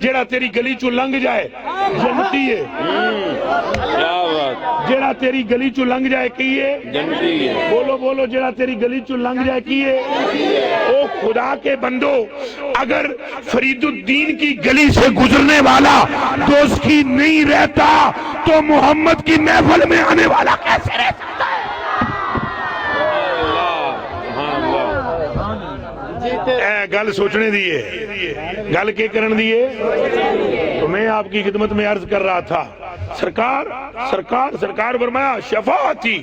Speaker 1: جیڑا تیری گلی چو لنگ جائے جنتی ہے جیڑا تیری گلی چو لنگ جائے کی ہے بولو بولو جیڑا تیری گلی چو لنگ جائے کی ہے او خدا کے بندو اگر فرید الدین کی گلی سے گزرنے والا دوست کی نہیں رہتا تو محمد کی محفل میں آنے والا کیسے رہ سکتا ہے؟ اے گل سوچنے دیئے، گل کے کرن دیئے. تو میں آپ کی خدمت میں عرض کر رہا تھا، سرکار فرمایا شفاعتی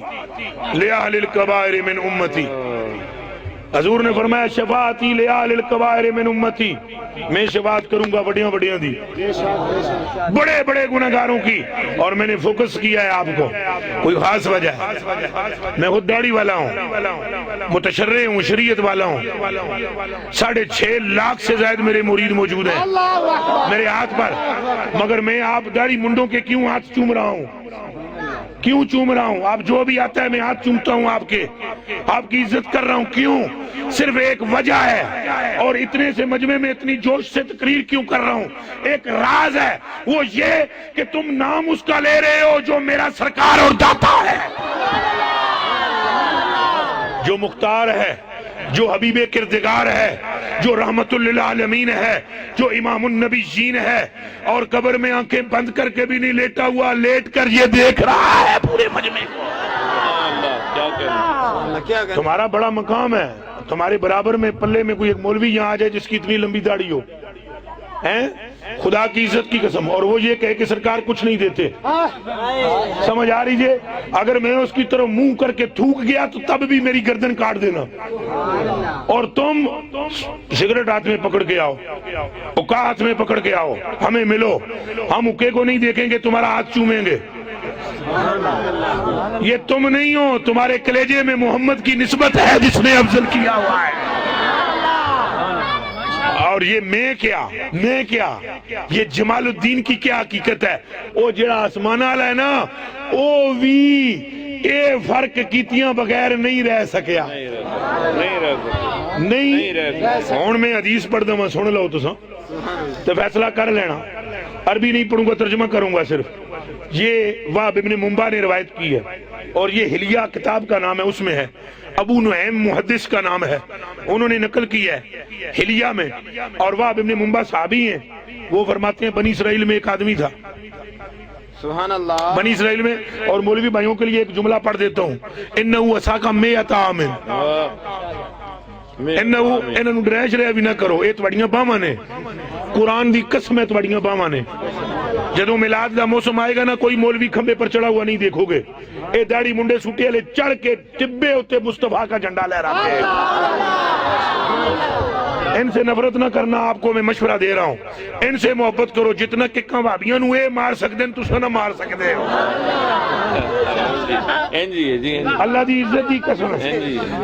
Speaker 1: لِأَهْلِ الْكَبَائِرِ مِنْ أُمَّتِي. حضور نے فرمایا شفاعتی لِأَهْلِ الْكَبَائِرِ مِنْ أُمَّتِي، میں شفاعت کروں گا بڑیاں دی، بڑے گناہگاروں کی. اور میں نے فوکس کیا ہے آپ کو، کوئی خاص وجہ ہے. میں خود داڑھی والا ہوں، متشرع ہوں، شریعت والا ہوں. 6.5 لاکھ سے زائد میرے مرید موجود ہیں میرے ہاتھ پر. مگر میں آپ داڑھی منڈوں کے کیوں ہاتھ چوم رہا ہوں؟ کیوں چوم رہا ہوں؟ آپ جو بھی آتا ہے میں ہاتھ چومتا ہوں، آپ کی عزت کر رہا ہوں. کیوں؟ صرف ایک وجہ ہے. اور اتنے سے مجمع میں اتنی جوش سے تقریر کیوں کر رہا ہوں؟ ایک راز ہے، وہ یہ کہ تم نام اس کا لے رہے ہو جو میرا سرکار اور داتا ہے، جو مختار ہے، جو حبیب کردگار ہے، جو رحمت للعالمین ہے، جو امام النبیین ہے. اور قبر میں آنکھیں بند کر کے بھی نہیں لیٹا ہوا، لیٹ کر یہ دیکھ رہا ہے پورے مجمع کو. تمہارا بڑا مقام ہے، تمہارے برابر میں پلے میں کوئی ایک مولوی یہاں آ جائے جس کی اتنی لمبی داڑھی ہو، خدا کی عزت کی قسم، اور وہ یہ کہے کہ سرکار کچھ نہیں دیتے. سمجھ آ رہی ہے؟ اگر میں اس کی طرف منہ کر کے تھوک گیا تو تب بھی میری گردن کاٹ دینا. اور تم سگریٹ ہاتھ میں پکڑ کے آؤ، حقہ ہاتھ میں پکڑ کے آؤ، ہمیں ملو، ہم حقے کو نہیں دیکھیں گے، تمہارا ہاتھ چومیں گے. یہ تم نہیں ہو، تمہارے کلیجے میں محمد کی نسبت ہے جس نے افضل کیا ہوا ہے. اور یہ میں کیا یہ جمال الدین کی کیا حقیقت ہے؟ وہ جڑا آسمان والا ہے نا، وہ بھی اے فرق کیتیاں بغیر نہیں رہ سکیا. نہیں ہون میں حدیث پڑھ دوں، سن لو تو فیصلہ کر لینا. عربی نہیں پڑھوں گا، ترجمہ کروں گا صرف. یہ وہب ابن منبع نے روایت کی ہے، اور یہ حلیہ کتاب کا نام ہے، اس میں ہے. ابو نعیم محدث کا نام ہے، انہوں نے نقل کی ہے حلیہ میں. اور وہب ابن منبع صحابی ہیں. وہ فرماتے ہیں بنی اسرائیل میں ایک آدمی تھا،
Speaker 3: سبحان اللہ،
Speaker 1: بنی اسرائیل میں. اور مولوی بھائیوں کے لیے ایک جملہ پڑھ دیتا ہوں، انہو اساکا میت عامن، انہوں ڈریش رہے بھی نہ کرو، اے تواڑیاں باواں نے، قرآن دی قسم ہے تواڑیاں باواں نے. جدوں میلاد دا موسم آئے گا نا، کوئی مولوی کھمبے پر چڑھا ہوا نہیں دیکھو گے. اے داڑھی منڈے سوٹے والے چڑھ کے ٹبے ہوتے مصطفیٰ کا جھنڈا لہراتے ہیں. ان سے نفرت نہ کرنا، آپ کو میں مشورہ دے رہا ہوں. ان سے محبت کرو، جتنا ککاں بھابیاں نو اے مار سکتے ہیں تساں نہ مار سکتے ہو. اللہ دی عزت دی قسم ہے،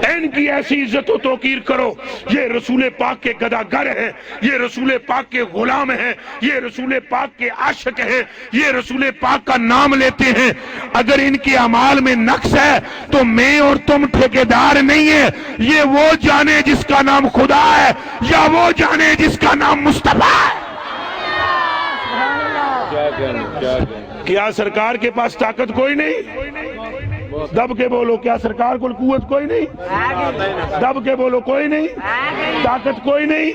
Speaker 1: ان کی ایسی عزت و توقیر کرو. یہ رسول پاک کے گداگر ہیں، یہ رسول پاک کے غلام ہیں، یہ رسول پاک کے عاشق ہیں، یہ رسول پاک کا نام لیتے ہیں. اگر ان کے اعمال میں نقص ہے تو میں اور تم ٹھیکیدار نہیں ہیں. یہ وہ جانے جس کا نام خدا ہے، یا وہ جانے جس کا نام مصطفیٰ ہے. کیا سرکار کے پاس طاقت کوئی نہیں؟ دب کے بولو، کیا سرکار کو قوت کوئی نہیں؟ دب کے بولو، کوئی نہیں، طاقت کوئی نہیں.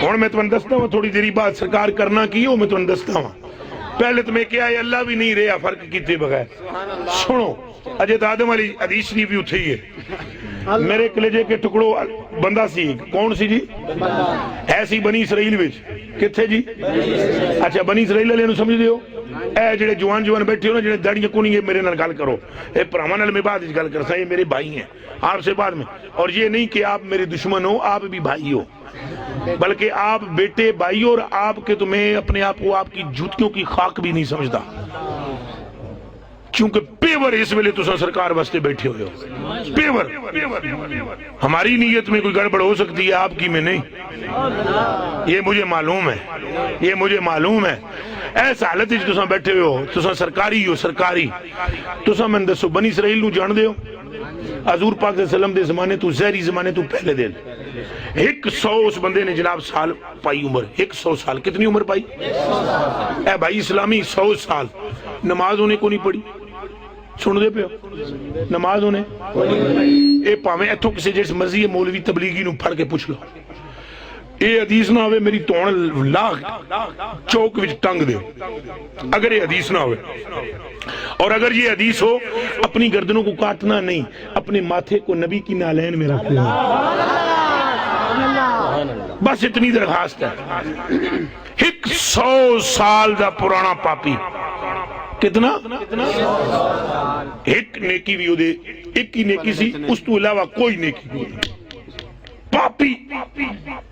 Speaker 1: اور میں تمہیں دستا ہوں تھوڑی دیری بعد سرکار کرنا کی ہو، میں تمہیں دستا ہوں. پہلے تمہیں کیا ہے، اللہ بھی نہیں رہا فرق کیتے بغیر. سنو، اجت آدم والی حدیث شریف بھی اٹھی ہے. میرے کلیجے کے ٹکڑوں بندہ سی، کون سی جی؟ ایسی بنی اسرائیل وچ کتھے جی؟ اچھا بنی اسرائیل والے نو سمجھ دیو، اے جڑے جوان بیٹھے ہو نا، جڑے داڑیاں کونی، یہ میرے نال گل کرو. اے پراواں نال میں بعد وچ گل کرساں، یہ میرے بھائی ہیں آپ سے بعد میں. اور یہ نہیں کہ آپ میرے دشمن ہو، آپ بھی بھائی ہو، بلکہ آپ بیٹے بھائی ہو. اور آپ کے تو میں اپنے آپ کو آپ کی جوتیوں کی خاک بھی نہیں سمجھتا، کیونکہ پیور اس ویلے تو سرکار واسطے بیٹھے ہوئے ہو. پیور ہماری نیت میں کوئی گڑبڑ ہو سکتی ہے، آپ کی میں نہیں. یہ مجھے معلوم ہے، یہ مجھے معلوم ہے. ایس حالت جی تساں بیٹھے ہوئے ہو، تساں سرکاری ہو، سرکاری. تساں میں دسو بنی اسرائیل نو جان دے ہو؟ حضور پاک صلی اللہ علیہ وسلم دے زمانے تو زہری زمانے تو پہلے دے 100 اس بندے نے جناب سال پائی عمر. 100 سال کتنی عمر پائی؟ اے بھائی اسلامی 100 سال نماز ہونے کو نہیں پڑھی، سن دے پہ نماز ہونے اے پاویں ایتھوں کسی جس مرضی مولوی تبلیغی نو پھڑ کے پوچھ لو اے حدیث نہ ہوئے میری تون لاغ چوک وچ ٹنگ دے اگر یہ حدیث نہ ہوئے اور اگر یہ حدیث ہو اپنی گردنوں کو کاٹنا نہیں اپنے ماتھے کو نبی کی نالین میں رکھنا بس اتنی درخواست ہے 100 سال دا پرانا پاپی کتنا ایک نیکی بھی ہو دے ایک ہی نیکی سی اس تو علاوہ کوئی نیکی نہیں پاپی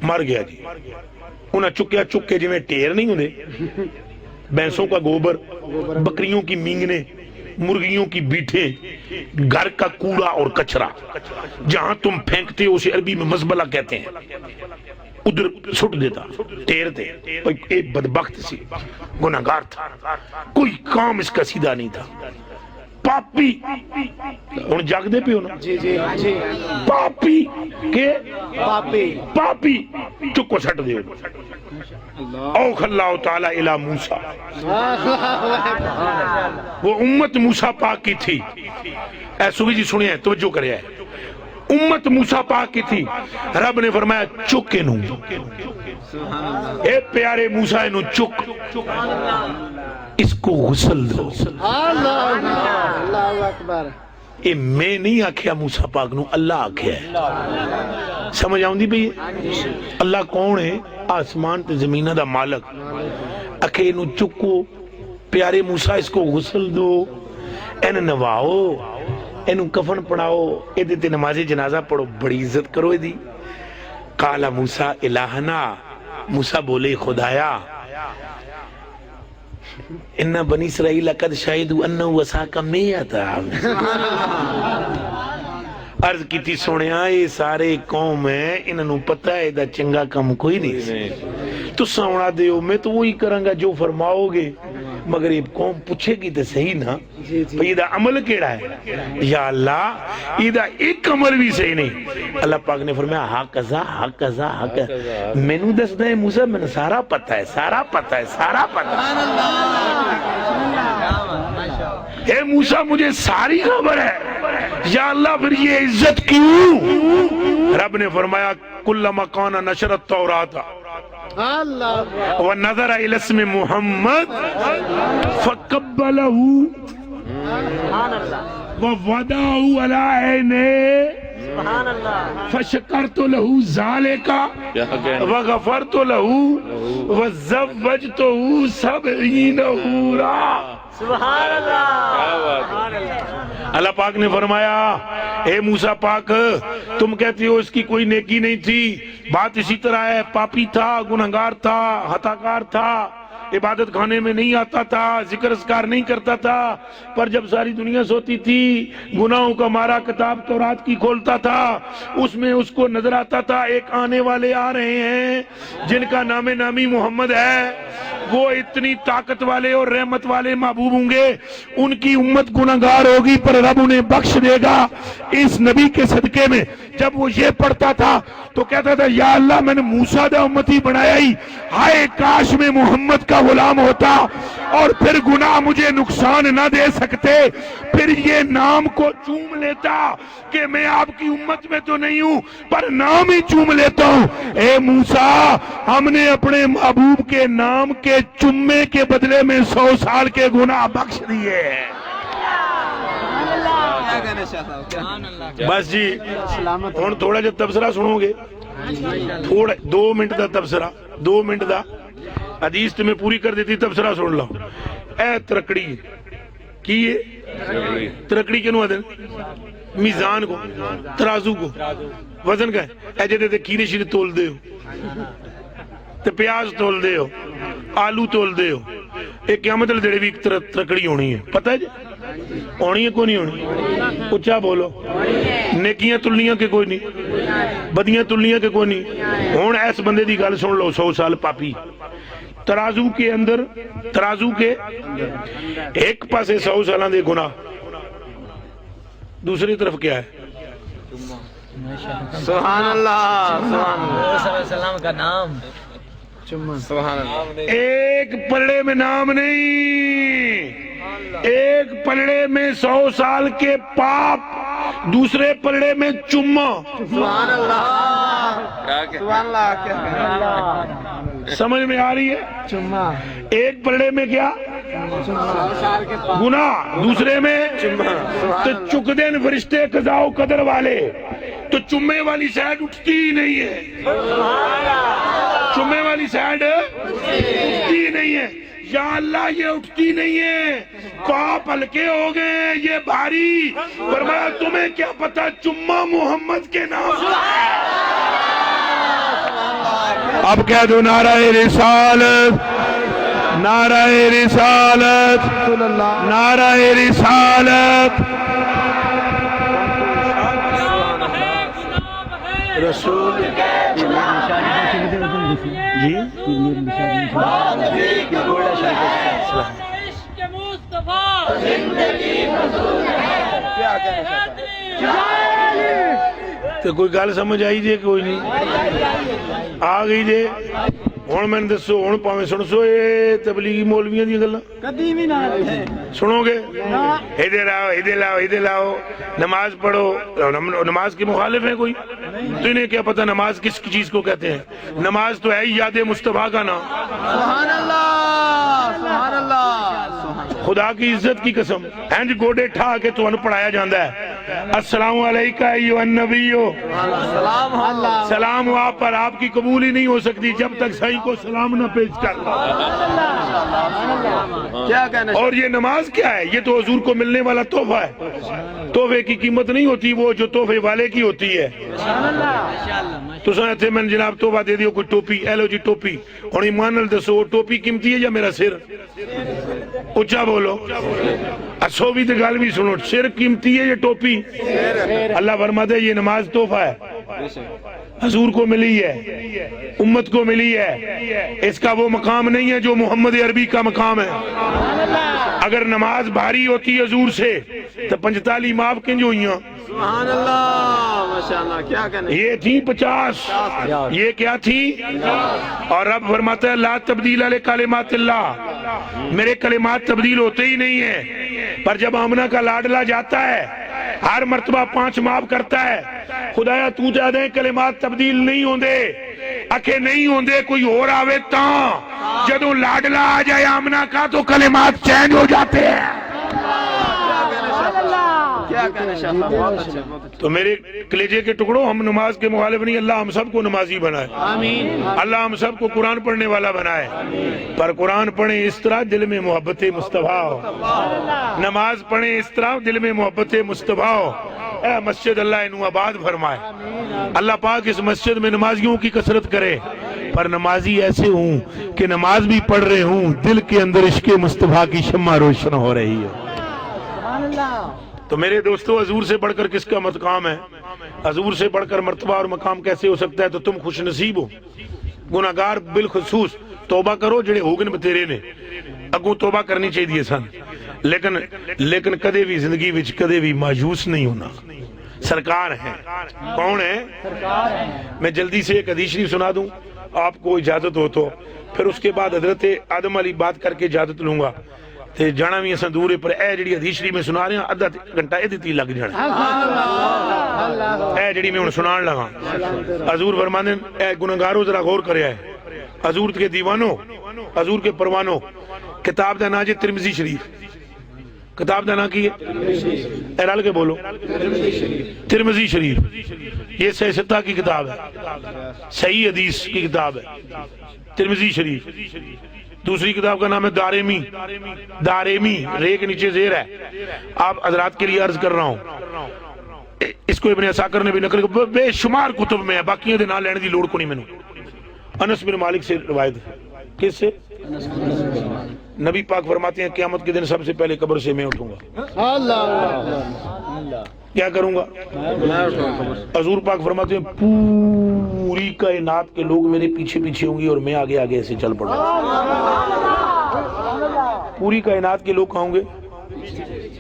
Speaker 1: مر گیا جی انہیں چکیا چکے جی میں ٹیر نہیں ہونے بینسوں کا گوبر بکریوں کی مینگنے مرغیوں کی بیٹھیں گھر کا کوڑا اور کچرا جہاں تم پھینکتے ہو اسے عربی میں مزبلہ کہتے ہیں ادھر سٹ دیتا ٹیر تھے ایک بدبخت سی گناہگار تھا کوئی کام اس کا سیدھا نہیں تھا پاپی ان جاگ دے پہ ہونا پاپی کے پاپی چکو سٹ دے اوخ اللہ تعالیٰ الہ موسیٰ وہ امت موسیٰ پاک کی تھی اے سوگی جی سنیں توجہ کرے ہے امت موسیٰ پاک کی تھی رب نے فرمایا چکے نو اے پیارے موسیٰ نو چک اس کو غسل دو
Speaker 3: اللہ اکبر
Speaker 1: اے میں نہیں آکھیا موسیٰ پاک نو اللہ آکھیا ہے سمجھ آؤں دی بھئی اللہ کون ہے آسمان تے زمینہ دا مالک اکھے نو چکو پیارے موسیٰ اس کو غسل دو این نواؤ اینو کفن پڑھاؤ اے دیتے نماز جنازہ پڑھو بڑی عزت کرو دی قالا موسیٰ الہنا موسیٰ بولے خدایا انہا بنی اسرائیل قد شاہدو انہو وساکا میتا عرض کی تھی سنیا یہ سارے قوم ہیں انہوں پتہ ہے دا چنگا کم کوئی نہیں تو سونا دیو میں تو وہی کرنگا جو فرماؤ گے مگر یہ قوم پوچھے گی تو صحیح نا یہ دا عمل کیڑا ہے یا اللہ یہ دا ایک عمل بھی صحیح نہیں اللہ پاک نے فرمایا حق ازا حق ازا حق میں نو دس دے موسیٰ میں نے سارا پتہ ہے سارا پتہ ہے سارا پتہ ہے اے موسیٰ مجھے ساری خبر ہے یا اللہ پھر یہ عزت کیوں رب نے فرمایا کلما کان نشر التورات ونظر الى اسم محمد فقبله ووضعه على عينه فشکرت له ذلك وغفرت له وزوجته 70 حورا
Speaker 4: سبحان اللہ
Speaker 1: اللہ پاک نے فرمایا اے موسیٰ پاک تم کہتے ہو اس کی کوئی نیکی نہیں تھی بات اسی طرح ہے پاپی تھا گنہگار تھا خطاکار تھا عبادت خانے میں نہیں آتا تھا ذکر اذکار نہیں کرتا تھا پر جب ساری دنیا سوتی تھی گناہوں کا مارا کتاب تورات کی کھولتا تھا اس میں اس کو نظر آتا تھا ایک آنے والے آ رہے ہیں جن کا نام نامی محمد ہے وہ اتنی طاقت والے اور رحمت والے محبوب ہوں گے ان کی امت گناہگار ہوگی پر رب انہیں بخش دے گا اس نبی کے صدقے میں جب وہ یہ پڑھتا تھا تو کہتا تھا یا اللہ میں نے موسیٰ دا امتی بنایا ہی ہائے کاش میں محمد کا غلام ہوتا اور پھر گناہ مجھے نقصان نہ دے سکتے پھر یہ نام کو چوم لیتا کہ میں آپ کی امت میں تو نہیں ہوں پر نام ہی چوم لیتا ہوں اے موسیٰ ہم نے اپنے محبوب کے نام کے چمے کے بدلے میں 100 سال کے گناہ بخش دیے بس جی ہن تھوڑا جا تبصرہ سنو گے تھوڑا 2 منٹ دا تبصرہ 2 منٹ دا حدیث تمہیں پوری کر دیتی تبصرہ سن لو اے ترکڑی کی ہے ترکڑی کنو آدھن میزان کو ترازو کو وزن کا ہے اے جدے تے کھیرے شیرے تول دے ہو تے پیاز تول دے ہو آلو تول دے ہو ایک قیامت الدڑے بھی ترکڑی ہونی ہے پتہ ہے جی ہونی ہے کوئی نہیں ہونی اچھا بولو نیکیاں تلنیاں کے کوئی نہیں بدیاں تلنیاں کے کوئی نہیں ہون ایس بندے دی گل سن لو 100 سال پاپی ترازو کے اندر ترازو کے ایک پاسے 100 سالان دے گناہ دوسری طرف کیا ہے
Speaker 3: سبحان اللہ سبحان اللہ
Speaker 4: السلام کا نام
Speaker 3: سبحان اللہ
Speaker 1: ایک پلڑے میں نام نہیں ایک پلڑے میں 100 سال کے پاپ، دوسرے پلڑے میں چمہ.
Speaker 3: سبحان اللہ
Speaker 2: کیا کہ
Speaker 3: سبحان اللہ کیا
Speaker 1: سمجھ میں آ رہی ہے؟ ایک پلڑے میں کیا گناہ، دوسرے میں تو چکدین فرشتے قضاء و قدر والے. تو چمے والی سائڈ اٹھتی ہی نہیں ہے، چمے والی سائڈ اٹھتی ہی نہیں ہے. یا اللہ یہ اٹھتی نہیں ہے، پاپ ہلکے ہو گئے یہ بھاری. فرمایا تمہیں کیا پتا چمہ محمد کے نام. اب کہہ دو نعرہ رسالت، نعرہ رسالت، نعرہ رسالت. رسول جی تو کوئی گل سمجھ آئی جے؟ کوئی نہیں آ گئی جے. ہوں میں دسو، ہوں پاویں سن سو یہ تبلیغی مولویاں دی گلاں سنو گے. ادھر آؤ ادھر آؤ ادھر آؤ، نماز پڑھو. نماز کے مخالف ہیں کوئی؟ تو انہیں کیا پتہ نماز کس چیز کو کہتے ہیں؟ نماز تو ہے ہی یاد مصطفیٰ کا نام.
Speaker 3: سبحان اللہ سبحان اللہ.
Speaker 1: خدا کی عزت کی قسم ہنج گوڑے ٹھا کے تو انہیں پڑھایا جاندہ ہے. السلام علیکہ ایوہ النبیو،
Speaker 3: سلام اللہ.
Speaker 1: سلام آپ پر آپ کی قبول ہی نہیں ہو سکتی جب تک صحیح کو سلام نہ پیش کر.
Speaker 3: کیا کہنا
Speaker 1: اور یہ نماز کیا ہے؟ یہ تو حضور کو ملنے والا تحفہ ہے. تحفے کی قیمت نہیں ہوتی وہ جو تحفے والے کی ہوتی ہے. تو سنے تھے میں جناب تحفہ دے دیو کوئی ٹوپی، اے لو جی ٹوپی. اور ایمان نال دسو وہ ٹوپی قیمتی ہے یا میرا سر؟ اچھا بولو. اچھو بھی تو گال بھی سنو، سر قیمتی ہے یا ٹوپی؟ اللہ فرماتا ہے یہ نماز تحفہ ہے، حضور کو ملی ہے، امت کو ملی ہے. اس کا وہ مقام نہیں ہے جو محمد عربی کا مقام ہے. اگر نماز بھاری ہوتی حضور سے تو 45 معاف کنج ہوئیاں.
Speaker 3: سبحان اللہ ماشاءاللہ. کیا کہنا
Speaker 1: یہ تھی 50، یہ کیا تھی؟ اور رب فرماتا ہے لا تبدیل لکلمات اللہ، میرے کلمات تبدیل ہوتے ہی نہیں ہیں. پر جب آمنہ کا لاڈلا جاتا ہے ہر مرتبہ 5 معاف کرتا ہے. خدایا تو جا دیں کلمات تبدیل نہیں ہوں دے، اکھے نہیں ہوں دے کوئی اور آوے تاں. جدوں لاڈلا آ جائے آمنہ کا تو کلمات چینج ہو جاتے ہیں.
Speaker 3: کیا کہنا انشاءاللہ. بہت اچھا بہت اچھا.
Speaker 1: تو میرے کلیجے کے ٹکڑوں، ہم نماز کے مخالف نہیں. اللہ ہم سب کو نمازی بنائے،
Speaker 3: آمین.
Speaker 1: اللہ ہم سب کو قرآن پڑھنے والا بنائے. پر قرآن پڑھیں اس طرح دل میں محبت مصطفیٰ ہو، نماز پڑھیں اس طرح دل میں محبت مصطفیٰ ہو. اے مسجد اللہ انہوں آباد فرمائے. اللہ پاک اس مسجد میں نمازیوں کی کثرت کرے، پر نمازی ایسے ہوں کہ نماز بھی پڑھ رہے ہوں دل کے اندر عشق مصطفیٰ کی شمع روشن ہو رہی ہے. تو میرے دوستو حضور سے بڑھ کر کس کا مقام ہے؟ حضور سے بڑھ کر مرتبہ اور مقام کیسے ہو سکتا ہے؟ تو تم خوش نصیب ہو، گناہگار بالخصوص. توبہ کرو جڑے ہوگن بتیرے نے، اگوں توبہ کرنی چاہیے سن. لیکن کدے بھی زندگی وچ کدے بھی مایوس نہیں ہونا. سرکار ہیں. کون ہے؟ میں جلدی سے ایک حدیث شریف سنا دوں آپ کو اجازت ہو تو، پھر اس کے بعد حضرت آدم علی بات کر کے اجازت لوں گا. تے جانا بھی اساں دور پر اے جڑی حدیث شریف میں سنا رہے ہیں ادھا گھنٹہ اے دتی لگ جانا. اے جڑی میں ہن سنان لگا حضور فرماندے اے گنہگارو ذرا غور کریا ہے. حضور کے دیوانوں، حضور کے پروانوں، کتاب دا نام ہے ترمذی شریف. کتاب دا نام کی ہے؟ اے رل کے بولو. ترمذی شریف یہ صحیح ستہ کی کتاب ہے، صحیح حدیث کی کتاب ہے ترمذی شریف. دوسری کتاب کا نام ہے دارمی. دارمی رے کے نیچے زیر ہے. آپ حضرات کے لیے عرض کر رہا ہوں، اس کو ابن عساکر نے بھی نقل کیا، بے شمار کتب میں ہے، باقیوں دے نام لینے دی لوڑ کو نہیں. میں انس بن مالک سے روایت ہے. کس سے؟ نبی پاک فرماتے ہیں قیامت کے دن سب سے پہلے قبر سے میں اٹھوں گا. کیا کروں گا؟ حضور پاک فرماتے ہیں پوری کائنات کے لوگ میرے پیچھے پیچھے ہوں گی اور میں آگے آگے ایسے چل پڑوں گا. پوری کائنات کے لوگ کہاں ہوں گے؟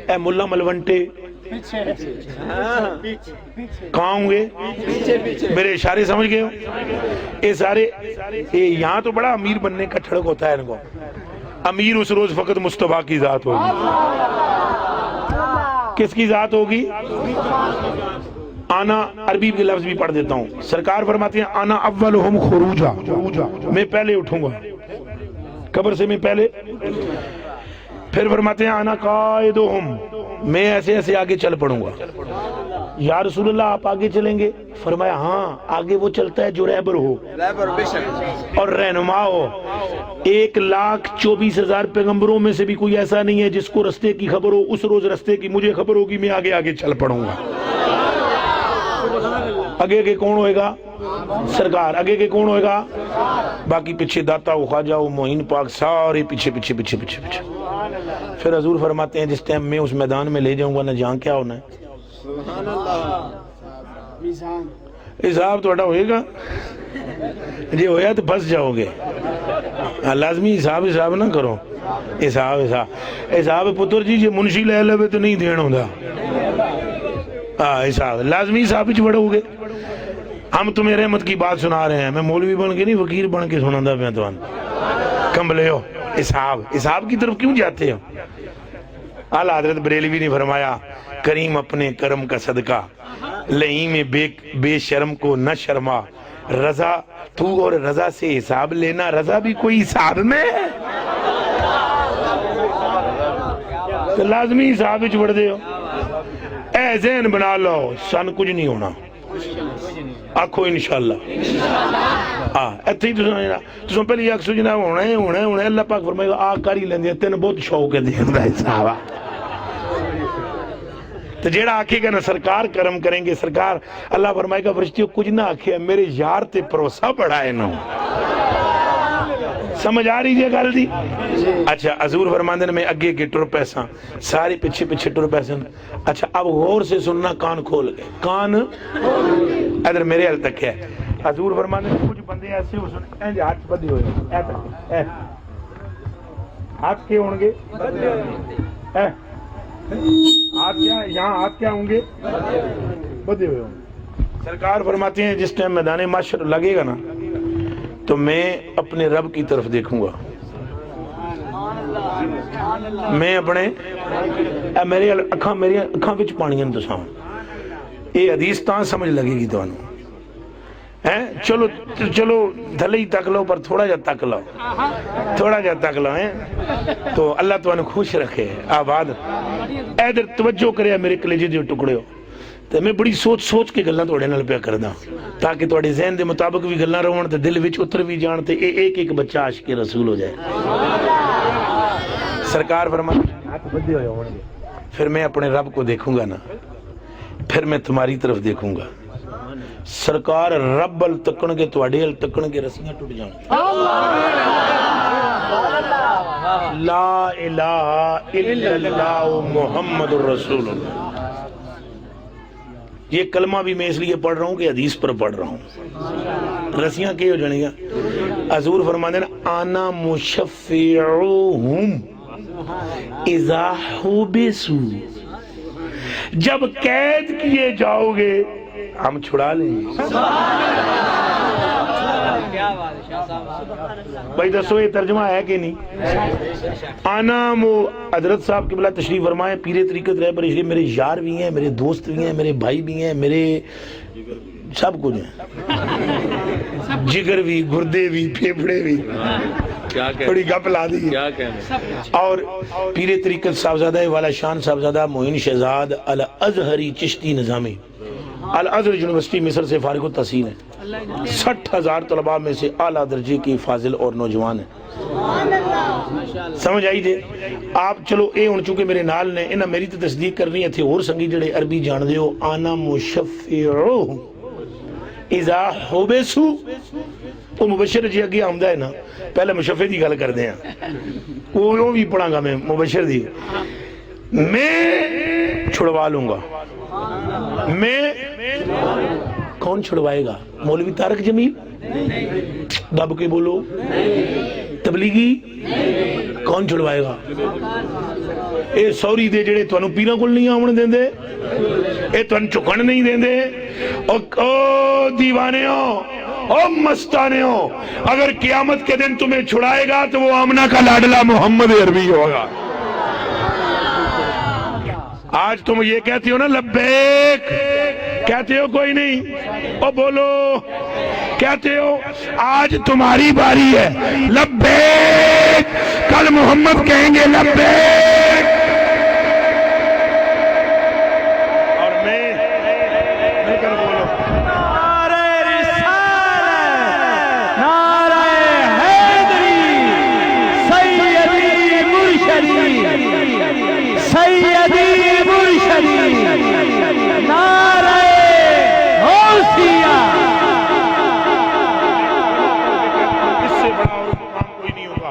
Speaker 1: اے ملا ملونٹے کہاں ہوں گے؟ میرے اشارے سمجھ گئے ہو؟ یہ سارے یہاں تو بڑا امیر بننے کا ٹھڑک ہوتا ہے ان کو. امیر اس روز فقط مصطفیٰ کی ذات ہوگی. کس کی ذات ہوگی؟ آنا عربی کے لفظ بھی پڑھ دیتا ہوں. سرکار فرماتے ہیں آنا اولہم خروجا، میں پہلے اٹھوں گا قبر سے، میں پہلے. پھر فرماتے ہیں آنا قائدہم، میں ایسے ایسے آگے چل پڑوں گا. یا رسول اللہ آپ آگے چلیں گے؟ فرمایا ہاں، آگے وہ چلتا ہے جو رہبر ہو اور رہنما ہو. 1,24,000 پیغمبروں میں سے بھی کوئی ایسا نہیں ہے جس کو رستے کی خبر ہو. اس روز رستے کی مجھے خبر ہوگی، میں آگے آگے چل پڑوں گا. آگے کے کون ہوئے گا؟ سرکار. آگے کے کون ہوئے گا؟ باقی پیچھے داتا ہو، خواجہ ہو، معین پاک، سارے پیچھے پیچھے پیچھے پیچھے پیچھے. پھر حضور فرماتے ہیں جس ٹائم میں اس میدان میں لے جاؤں گا نہ جہاں کیا ہونا ہے، حساب توڑا ہوئے گا. جی ہویا تو پھنس جاؤ گے. لازمی حساب نہ کرو. حساب پتر جی جی منشی لے لے تو نہیں دین ہوتا. حساب لازمی حساب ہی بڑھو گے. ہم تمہیں رحمت کی بات سنا رہے ہیں، میں مولوی بن کے نہیں فقیر بن کے سنا پیا تو کمبلے ہو. حساب کی طرف کیوں جاتے ہو؟ اعلیٰ حضرت بریلوی نے فرمایا کریم اپنے کرم کا صدقہ لئیم بے شرم کو نہ شرما. رضا تو اور رضا سے حساب لینا، رضا بھی کوئی حساب میں ہے تو لازمی حساب ہی بڑھ دے ہو. اے ذہن بنا لو سن کچھ نہیں ہونا. آکھو انشاءاللہ. ایتھے ہی تسوں پہلی آکھ سجنا ہونا ہے. اللہ پاک فرمائے گا آ کر ہی لیندے تین بہت شوق ہے دین دا حساب. تو جیڑا آکھے گا نا سرکار کرم کریں گے، سرکار اللہ فرمائے گا فرشتیوں کچھ نہ آکھے میرے یار تے بھروسہ بڑھا ہے نا. سمجھ آ رہی ہے گل دی؟ اچھا حضور فرماندے نے میں اگے کے ٹر پیسا، سارے پیچھے پیچھے ٹر پیسا. اچھا اب غور سے سننا، کان کھول گئے. کان ادھر میرے حل تک ہے. حضور فرماندے نے کچھ بندے ایسے ہو سن اینج ہاتھ بدے ہوئے، ہاتھ کے ہوں گے، ہاتھ کیا یہاں ہاتھ کیا ہوں گے؟ بدے ہوئے ہوں گے. سرکار فرماتے ہیں جس ٹائم میدان محشر لگے گا نا تو میں اپنے رب کی طرف دیکھوں گا. میں اپنے میری اکھاں وچ پانیاں دساں. یہ حدیث تاں سمجھ لگے گی تانوں. چلو تھلے ہی تک لو پر تھوڑا جا تک لو، تھوڑا جا تک لو تو اللہ تانوں خوش رکھے آباد. ادھر توجہ کرے میرے کلیجے دے ٹکڑے ہو. تو میں بڑی سوچ کے گلاں تواڈے نال پیا کردا تاکہ تواڈے ذہن دے مطابق بھی گلاں رہون تے دل وچ اتر بھی جان تے ایک بچہ عاشق رسول ہو جائے. سرکار فرماتے ہیں ہاتھ بدھے ہوئے ہون گے. پھر میں اپنے رب کو دیکھوں گا نا، پھر میں تمہاری طرف دیکھوں گا. سرکار رب ال تکن گے، تواڈے ال تکن گے، رسیاں ٹوٹ جان. لا الہ الا اللہ محمد الرسول اللہ. یہ کلمہ بھی میں اس لیے پڑھ رہا ہوں کہ حدیث پر پڑھ رہا ہوں. رسیاں کی ہو جانی گا. حضور فرماتے ہیں آنا مشفعہم اذا حبسوا، جب قید کیے جاؤ گے ہم چھڑا لیں گے. بھائی دسو یہ ترجمہ ہے کہ نہیں؟ آنا حضرت صاحب قبلہ تشریف فرمائے پیر طریقت رہبر اس لیے میرے یار بھی ہیں، میرے دوست بھی ہیں، میرے بھائی بھی ہیں، میرے سب کچھ ہیں. جگر بھی، گردے بھی، پھیپھڑے بھی. تھوڑی گپ لا دی. اور پیر طریقت صاحبزادہ والا شان صاحبزادہ معین شہزاد الازہری چشتی نظامی الازہر یونیورسٹی مصر سے فارغ التحصیل ہے. 60,000 طلباء میں سے اعلیٰ درجے کی فاضل اور نوجوان ہیں. سمجھ آئی جے آپ. چلو اے ہن چونکہ میرے نال نے انہاں میری تے تصدیق کرنی ہے تھے اور سنگی جڑے عربی جان دے ہو. آنا مشفعہم اذا حبسوا. وہ مبشر جی اگے آمدہ ہے نا، پہلے مشفع دی گل کر دیں وہ بھی پڑھاں گا میں مبشر دی. میں چھڑوا لوں گا. میں کون چھڑوائے گا؟ مولوی طارق جمیل؟ دب کے بولو. تبلیغی؟ کون چھڑوائے گا؟ اے سوری دے جڑے تانوں پیراں کول نہیں آون دیندے، اے تانوں چکن نہیں دیندے. او دیوانےو او مستانے ہو، اگر قیامت کے دن تمہیں چھڑائے گا تو وہ آمنہ کا لاڈلا محمد عربی ہوگا۔ آج تم یہ کہتی ہو نا لبیک، کہتے ہو کوئی نہیں، او بولو کہتے ہو، آج تمہاری باری ہے لبیک، کل محمد کہیں گے لبیک۔ اور میں کر بولو
Speaker 3: نعرہ رسالت، نعرہ حیدری، سیدی مرشدی، سیدی مرشدی، نعرہ غوثیہ۔
Speaker 1: اس سے بڑا اور مقام کوئی نہیں ہوگا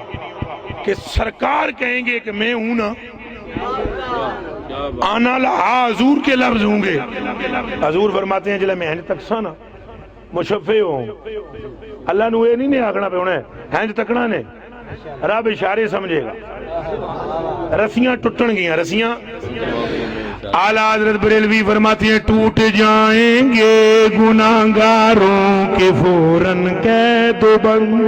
Speaker 1: کہ سرکار کہیں گے کہ میں ہوں نا، آنا لہا حضور کے لفظ ہوں گے۔ حضور فرماتے ہیں جلے میں تک سانا مشفے ہوں، اللہ نو یہ نہیں آگنا پہ ہونا ہے، ہینج تکنا نے رب اشارے سمجھے گا۔ رسیاں ٹوٹن گیا، رسیاں۔ اعلیٰ حضرت بریلوی فرماتی ہیں ٹوٹ جائیں گے گناہگاروں کے فوراً قید و بند،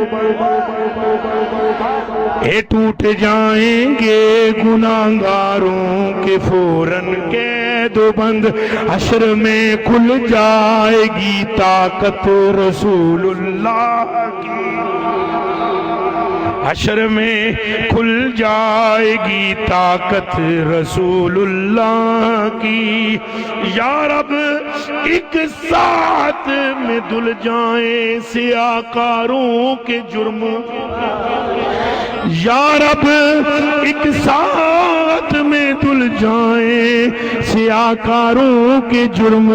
Speaker 1: اے ٹوٹ جائیں گے گناہگاروں کے فوراً قید و بند، حشر میں کھل جائے گی طاقت رسول اللہ کی، حشر میں کھل جائے گی طاقت رسول اللہ کی۔ یا رب ایک ساتھ میں دھل جائیں سیاکاروں کے جرم، یا رب ایک ساتھ میں دھل جائیں سیاکاروں کے جرم،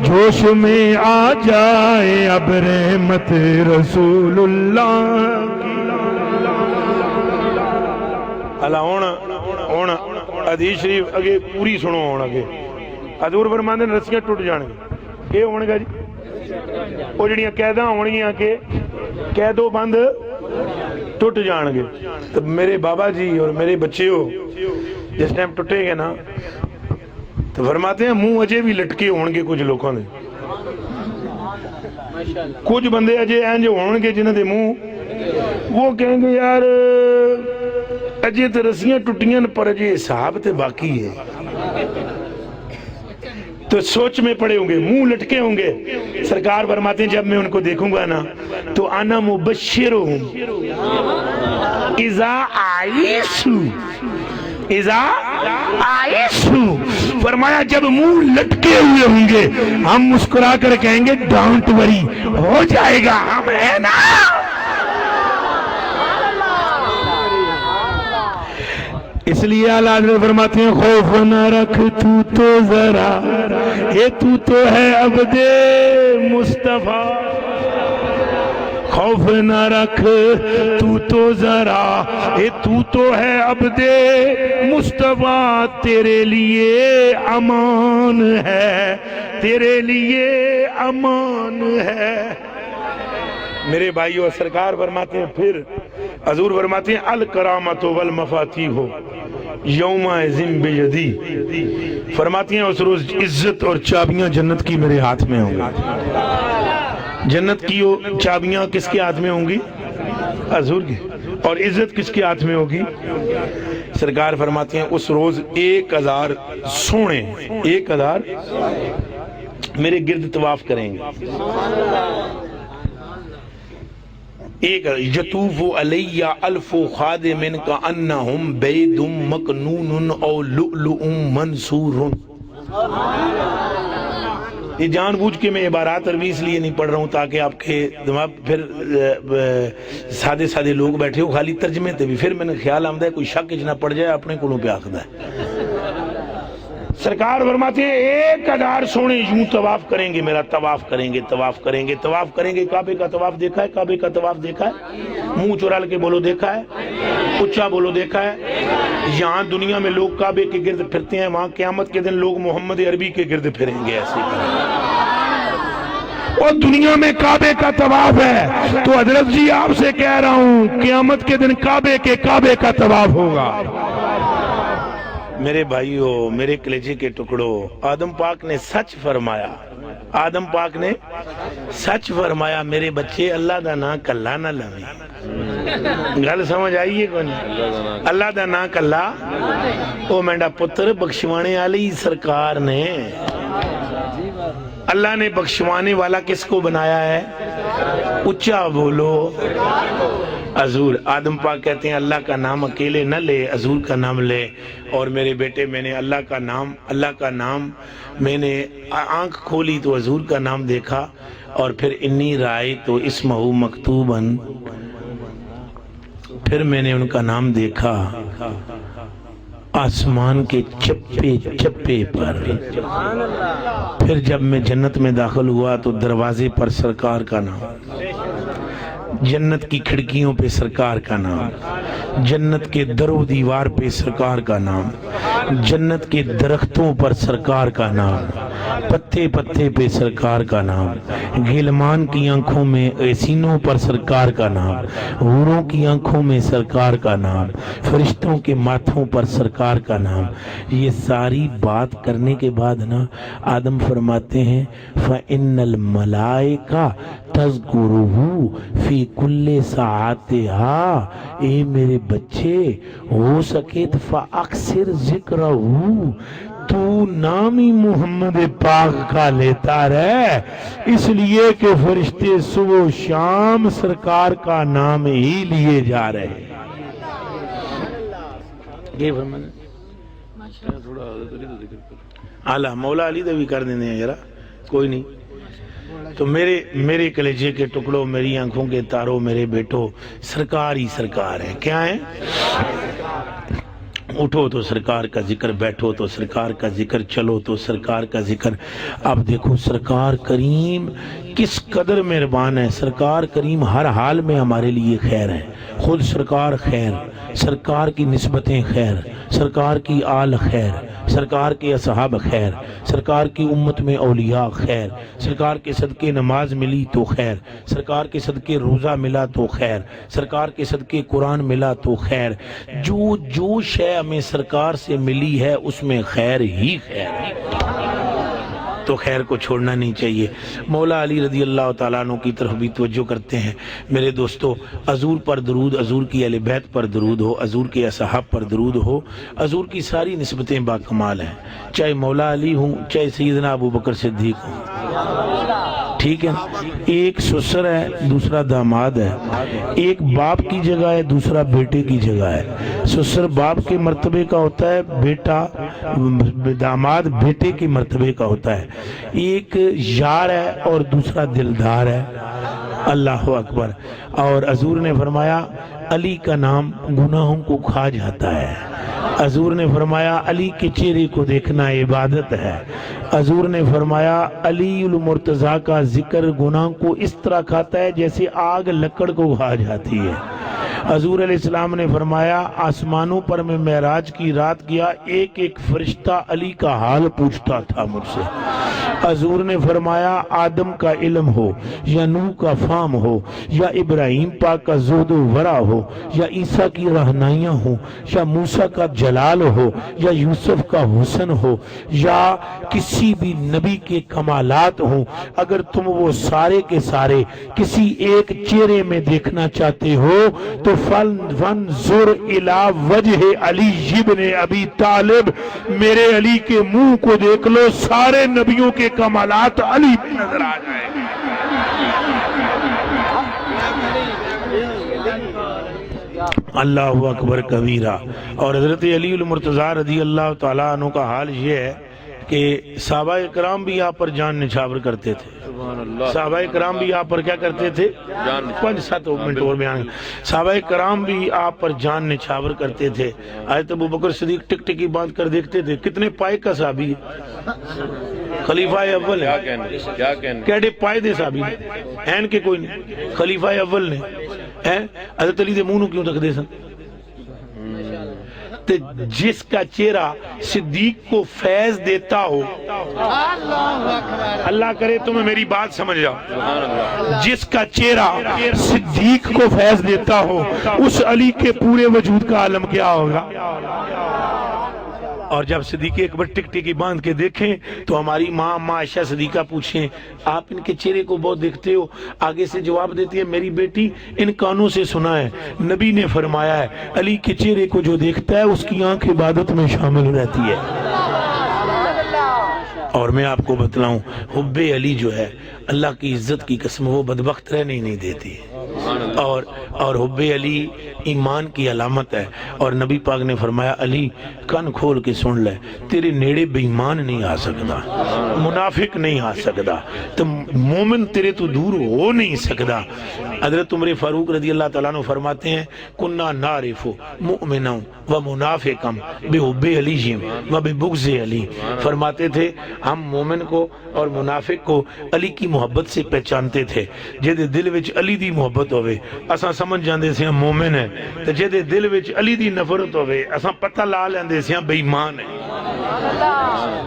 Speaker 1: جوش میں آ جائے اب رحمت رسول اللہ کی۔ اللہ ہونا حدیث شریف اگے پوری سنو، ہونا اگے حضور فرماندے نے رسیاں ٹوٹ جان گے، یہ ہونے گا جی وہ جڑیاں قیداں ہونگیاں کہ قید و بند ٹوٹ جان گے۔ تو میرے بابا جی اور میرے بچے ہو جس ٹائم ٹوٹے گے نا تو فرماتے ہیں منہ اجے بھی لٹکے ہونگے کچھ لوگوں نے، کچھ بندے اجے اینج ہونگے جنہوں دے منہ وہ کہیں گے یار اجے تے رسیاں ٹوٹیاں پر اجے حساب تے باقی ہے، تو سوچ میں پڑے ہوں گے، منہ لٹکے ہوں گے۔ سرکار فرماتے ہیں جب میں ان کو دیکھوں گا نا تو انا مبشرہم اذا آئیسو، اذا آئیسو، فرمایا جب منہ لٹکے ہوئے ہوں گے ہم مسکرا کر کہیں گے ڈونٹ وری، ہو جائے گا، ہم ہیں نا۔ اس لیے اعلیٰ حضرت فرماتے ہیں خوف نہ رکھ تو ذرا، یہ تو ہے عبد مصطفیٰ، خوف نہ رکھ تو ذرا، یہ تو ہے عبد مصطفیٰ، تیرے لیے امان ہے، تیرے لیے امان ہے۔ میرے بھائیو سرکار فرماتے ہیں پھر حضور فرماتے ہیں الکرامت والمفاتیح یومئذ بیدی، فرماتی ہیں اس روز عزت اور چابیاں جنت کی میرے ہاتھ میں ہوں گی۔ جنت کی چابیاں کس کے ہاتھ میں ہوں گی؟ حضور کی۔ اور عزت کس کے ہاتھ میں ہوگی؟ سرکار فرماتے ہیں اس روز 1000 سونے 1000 میرے گرد طواف کریں گے، ایک یطوف علی الف خادم کانہم بید مکنون او لؤلؤ منثور۔ یہ جان بوجھ کے میں عبارات عربی اس لیے نہیں پڑھ رہا ہوں تاکہ آپ کے دماغ پھر سادے سادے لوگ بیٹھے ہو خالی ترجمے تے بھی پھر میں نے خیال آمدہ ہے کوئی شک نہ پڑ جائے اپنے کولوں پہ آخدہ ہے۔ سرکار فرماتے ہیں 1000 سونے یوں طواف کریں گے، میرا طواف کریں گے، طواف کریں گے، طواف کریں گے۔ کعبے کا طواف دیکھا ہے؟ کعبے کا طواف دیکھا ہے؟ منہ چرال کے بولو دیکھا ہے؟ اچھا بولو دیکھا ہے؟ یہاں دنیا میں لوگ کعبے کے گرد پھرتے ہیں، وہاں قیامت کے دن لوگ محمد عربی کے گرد پھریں گے ایسے۔ اور دنیا میں کعبے کا طواف ہے تو حضرت جی آپ سے کہہ رہا ہوں قیامت کے دن کعبے کا طواف ہوگا۔ میرے بھائیوں، میرے کلیجے کے ٹکڑوں، آدم پاک نے سچ فرمایا، آدم پاک نے سچ فرمایا میرے بچے اللہ دا نام کلا نہ لویں. گل سمجھ آئیے کون؟ اللہ دا نام کلا. او میرا پتر بخشوانے والی سرکار نے، اللہ نے بخشوانے والا کس کو بنایا ہے؟ اچھا بولو. حضور آدم پاک کہتے ہیں اللہ کا نام اکیلے نہ لے، حضور کا نام لے. اور میرے بیٹے میں نے اللہ کا نام میں نے آنکھ کھولی تو حضور کا نام دیکھا، اور پھر انی رائے تو اسمہ مکتوباً، پھر میں نے ان کا نام دیکھا آسمان کے چپے چپے پر. پھر جب میں جنت میں داخل ہوا تو دروازے پر سرکار کا نام، جنت کی کھڑکیوں پہ سرکار کا نام، جنت کے در و دیوار پہ سرکار کا نام، جنت کے درختوں پر سرکار کا نام، پتے پتے پہ سرکار کا نام، غلمان کی آنکھوں میں سینوں پر سرکار کا نام، حوروں کی آنکھوں میں سرکار کا نام، فرشتوں کے ماتھوں پر سرکار کا نام. یہ ساری بات کرنے کے بعد نا آدم فرماتے ہیں فَإِنَّ الْمَلَائِكَ تَذْكُرُهُ فِي كُلِّ سَاعَتِهَا. اے میرے بچے ہو سکے تو فَأَكْثِرْ ذِكْرَهُ، تو نام ہی محمد پاک کا لیتا رہے، اس لیے کہ فرشتے صبح و شام سرکار کا نام ہی لیے جا رہے ہیں. یہ فرمانا اعلیٰ مولا علی دا بھی کر دینے ہیں ذرا، کوئی نہیں. تو میرے کلیجے کے ٹکڑوں، میری آنکھوں کے تاروں، میرے بیٹوں، سرکار ہی سرکار ہے. کیا ہے؟ اٹھو تو سرکار کا ذکر، بیٹھو تو سرکار کا ذکر، چلو تو سرکار کا ذکر. اب دیکھو سرکار کریم کس قدر مہربان ہے. سرکار کریم ہر حال میں ہمارے لیے خیر ہے. خود سرکار خیر، سرکار کی نسبتیں خیر، سرکار کی آل خیر، سرکار کے اصحاب خیر، سرکار کی امت میں اولیاء خیر، سرکار کے صدقے نماز ملی تو خیر، سرکار کے صدقے روزہ ملا تو خیر، سرکار کے صدقے قرآن ملا تو خیر. جو شے ہمیں سرکار سے ملی ہے اس میں خیر ہی خیر ہے، تو خیر کو چھوڑنا نہیں چاہیے. مولا علی رضی اللہ تعالیٰ عنہ کی طرف بھی توجہ کرتے ہیں. میرے دوستو، حضور پر درود، حضور کی اہل بیت پر درود ہو، حضور کے اصحاب پر درود ہو. حضور کی ساری نسبتیں با کمال ہیں، چاہے مولا علی ہوں، چاہے سیدنا ابو بکر صدیق ہوں. ٹھیک ہے، ایک سسر ہے، دوسرا داماد ہے. ایک باپ کی جگہ ہے، دوسرا بیٹے کی جگہ ہے. سسر باپ کے مرتبے کا ہوتا ہے، بیٹا داماد بیٹے کے مرتبے کا ہوتا ہے. ایک یار ہے اور دوسرا دلدار ہے. اللہ اکبر. اور حضور نے فرمایا علی کا نام گناہوں کو کھا جاتا ہے. حضور نے فرمایا علی کے چہرے کو دیکھنا عبادت ہے. حضور نے فرمایا علی المرتضیٰ کا ذکر گناہ کو اس طرح کھاتا ہے جیسے آگ لکڑ کو کھا جاتی ہے. حضور علیہ السلام نے فرمایا آسمانوں پر میں معراج کی رات گیا، ایک ایک فرشتہ علی کا حال پوچھتا تھا مجھ سے. حضور نے فرمایا آدم کا علم ہو، یا نوح کا فہم ہو، یا ابراہیم پاک کا زہد و ورع ہو، یا عیسیٰ کی رہنائیاں ہوں، یا موسیٰ کا جلال ہو، یا یوسف کا حسن ہو، یا کسی بھی نبی کے کمالات ہوں، اگر تم وہ سارے کے سارے کسی ایک چہرے میں دیکھنا چاہتے ہو تو فانظر الی وجہ علی ابن ابی طالب، میرے علی کے منہ کو دیکھ لو، سارے نبیوں کے کمالات علی میں نظر آ جائیں گے. اللہ اکبر کبیرہ. اور حضرت علی المرتضیٰ رضی اللہ تعالیٰ عنہ کا حال یہ ہے کہ صحابہ کرام بھی آپ پر جان نچھاور کرتے تھے. صحابہ کرام بھی آپ پر کیا کرتے تھے؟ 5-7 منٹ اور بیان. صحابہ کرام بھی آپ پر جان نچھاور کرتے تھے. حضرت ابو بکر صدیق ٹک ٹکی باندھ کر دیکھتے تھے کتنے پائے کا صحابی ہے، خلیفہ اول ہے. کیڑے پائے دے صحابی ہیں کہ کوئی نہیں، خلیفہ اول نے. حضرت علی دے منہ کیوں تک دے سن؟ جس کا چہرہ صدیق کو فیض دیتا ہو، اللہ کرے تمہیں میری بات سمجھ جاؤ، جس کا چہرہ صدیق کو فیض دیتا ہو، اس علی کے پورے وجود کا عالم کیا ہوگا؟ اور جب صدیق اکبر ٹک ٹکی باندھ کے دیکھیں تو ہماری ماں عائشہ صدیقہ پوچھیں آپ ان کے چہرے کو بہت دیکھتے ہو؟ آگے سے جواب دیتی ہے میری بیٹی ان کانوں سے سنا ہے، نبی نے فرمایا ہے علی کے چہرے کو جو دیکھتا ہے اس کی آنکھ عبادت میں شامل رہتی ہے۔ اور میں آپ کو بتلاؤں حب علی جو ہے اللہ کی عزت کی قسم وہ بدبخت رہنے ہی نہیں دیتی، اور حب علی ایمان کی علامت ہے۔ اور نبی پاک نے فرمایا علی کان کھول کے سن لے، تیرے نیڑے بے ایمان نہیں آ سکتا، منافق نہیں آ سکتا، تو مومن تیرے تو دور ہو نہیں سکتا۔ حضرت عمر فاروق رضی اللہ تعالیٰ عنہ فرماتے ہیں کننا نعرف مؤمنا و منافقا بحب علی و ببغض علی، فرماتے تھے ہم مومن کو اور منافق کو علی کی محبت سے پہچانتے تھے، جہدے دل وچ علی دی محبت ہوئے اساں سمجھ جاندے سے ہم مومن ہیں، تے جہدے دل وچ علی دی نفرت ہوئے اساں پتہ لا لیندے سے ہم بے ایمان ہیں۔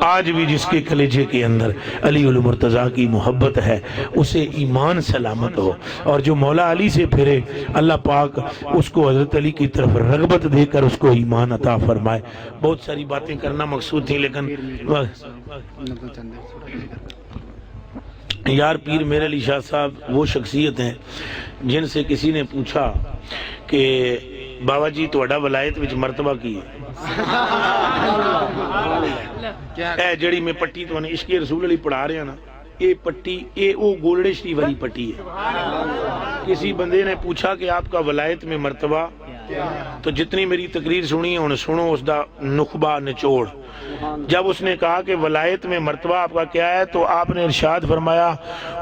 Speaker 1: آج بھی جس کے کلیجے کے اندر علی المرتضیٰ کی محبت ہے اسے ایمان سلامت ہو، اور جو مولا علی سے پھرے اللہ پاک اس کو حضرت علی کی طرف رغبت دے کر اس کو ایمان عطا فرمائے۔ بہت ساری باتیں کرنا مقصود تھی لیکن یار پیر میرے علی شاہ صاحب وہ شخصیت ہیں جن سے کسی نے پوچھا کہ بابا جی توڑا ولایت وچ مرتبہ کی اے جڑی میں پٹی تو عشق رسول علی پڑھا رہے ہیں نا، اے پٹی اے او گولڑے شریف والی پٹی ہے۔ کسی بندے نے پوچھا کہ آپ کا ولایت میں مرتبہ، تو جتنی میری تقریر سنی ہے انہیں سنو اس دا نخبہ نچوڑ۔ جب اس نے کہا کہ ولایت میں مرتبہ آپ کا کیا ہے تو آپ نے ارشاد فرمایا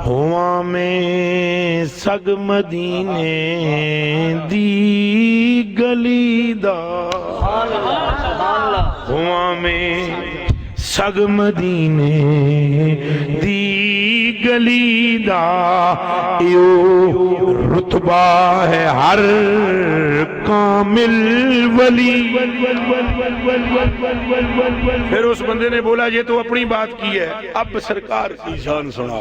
Speaker 1: ہواں میں سگ مدینے دی گلی دا، ہواں میں سگ مدینے دی گلی دا، ایو رتبہ ہے ہر کامل ولی۔ پھر اس بندے نے بولا یہ تو اپنی بات کی ہے، اب سرکار کی شان سنا۔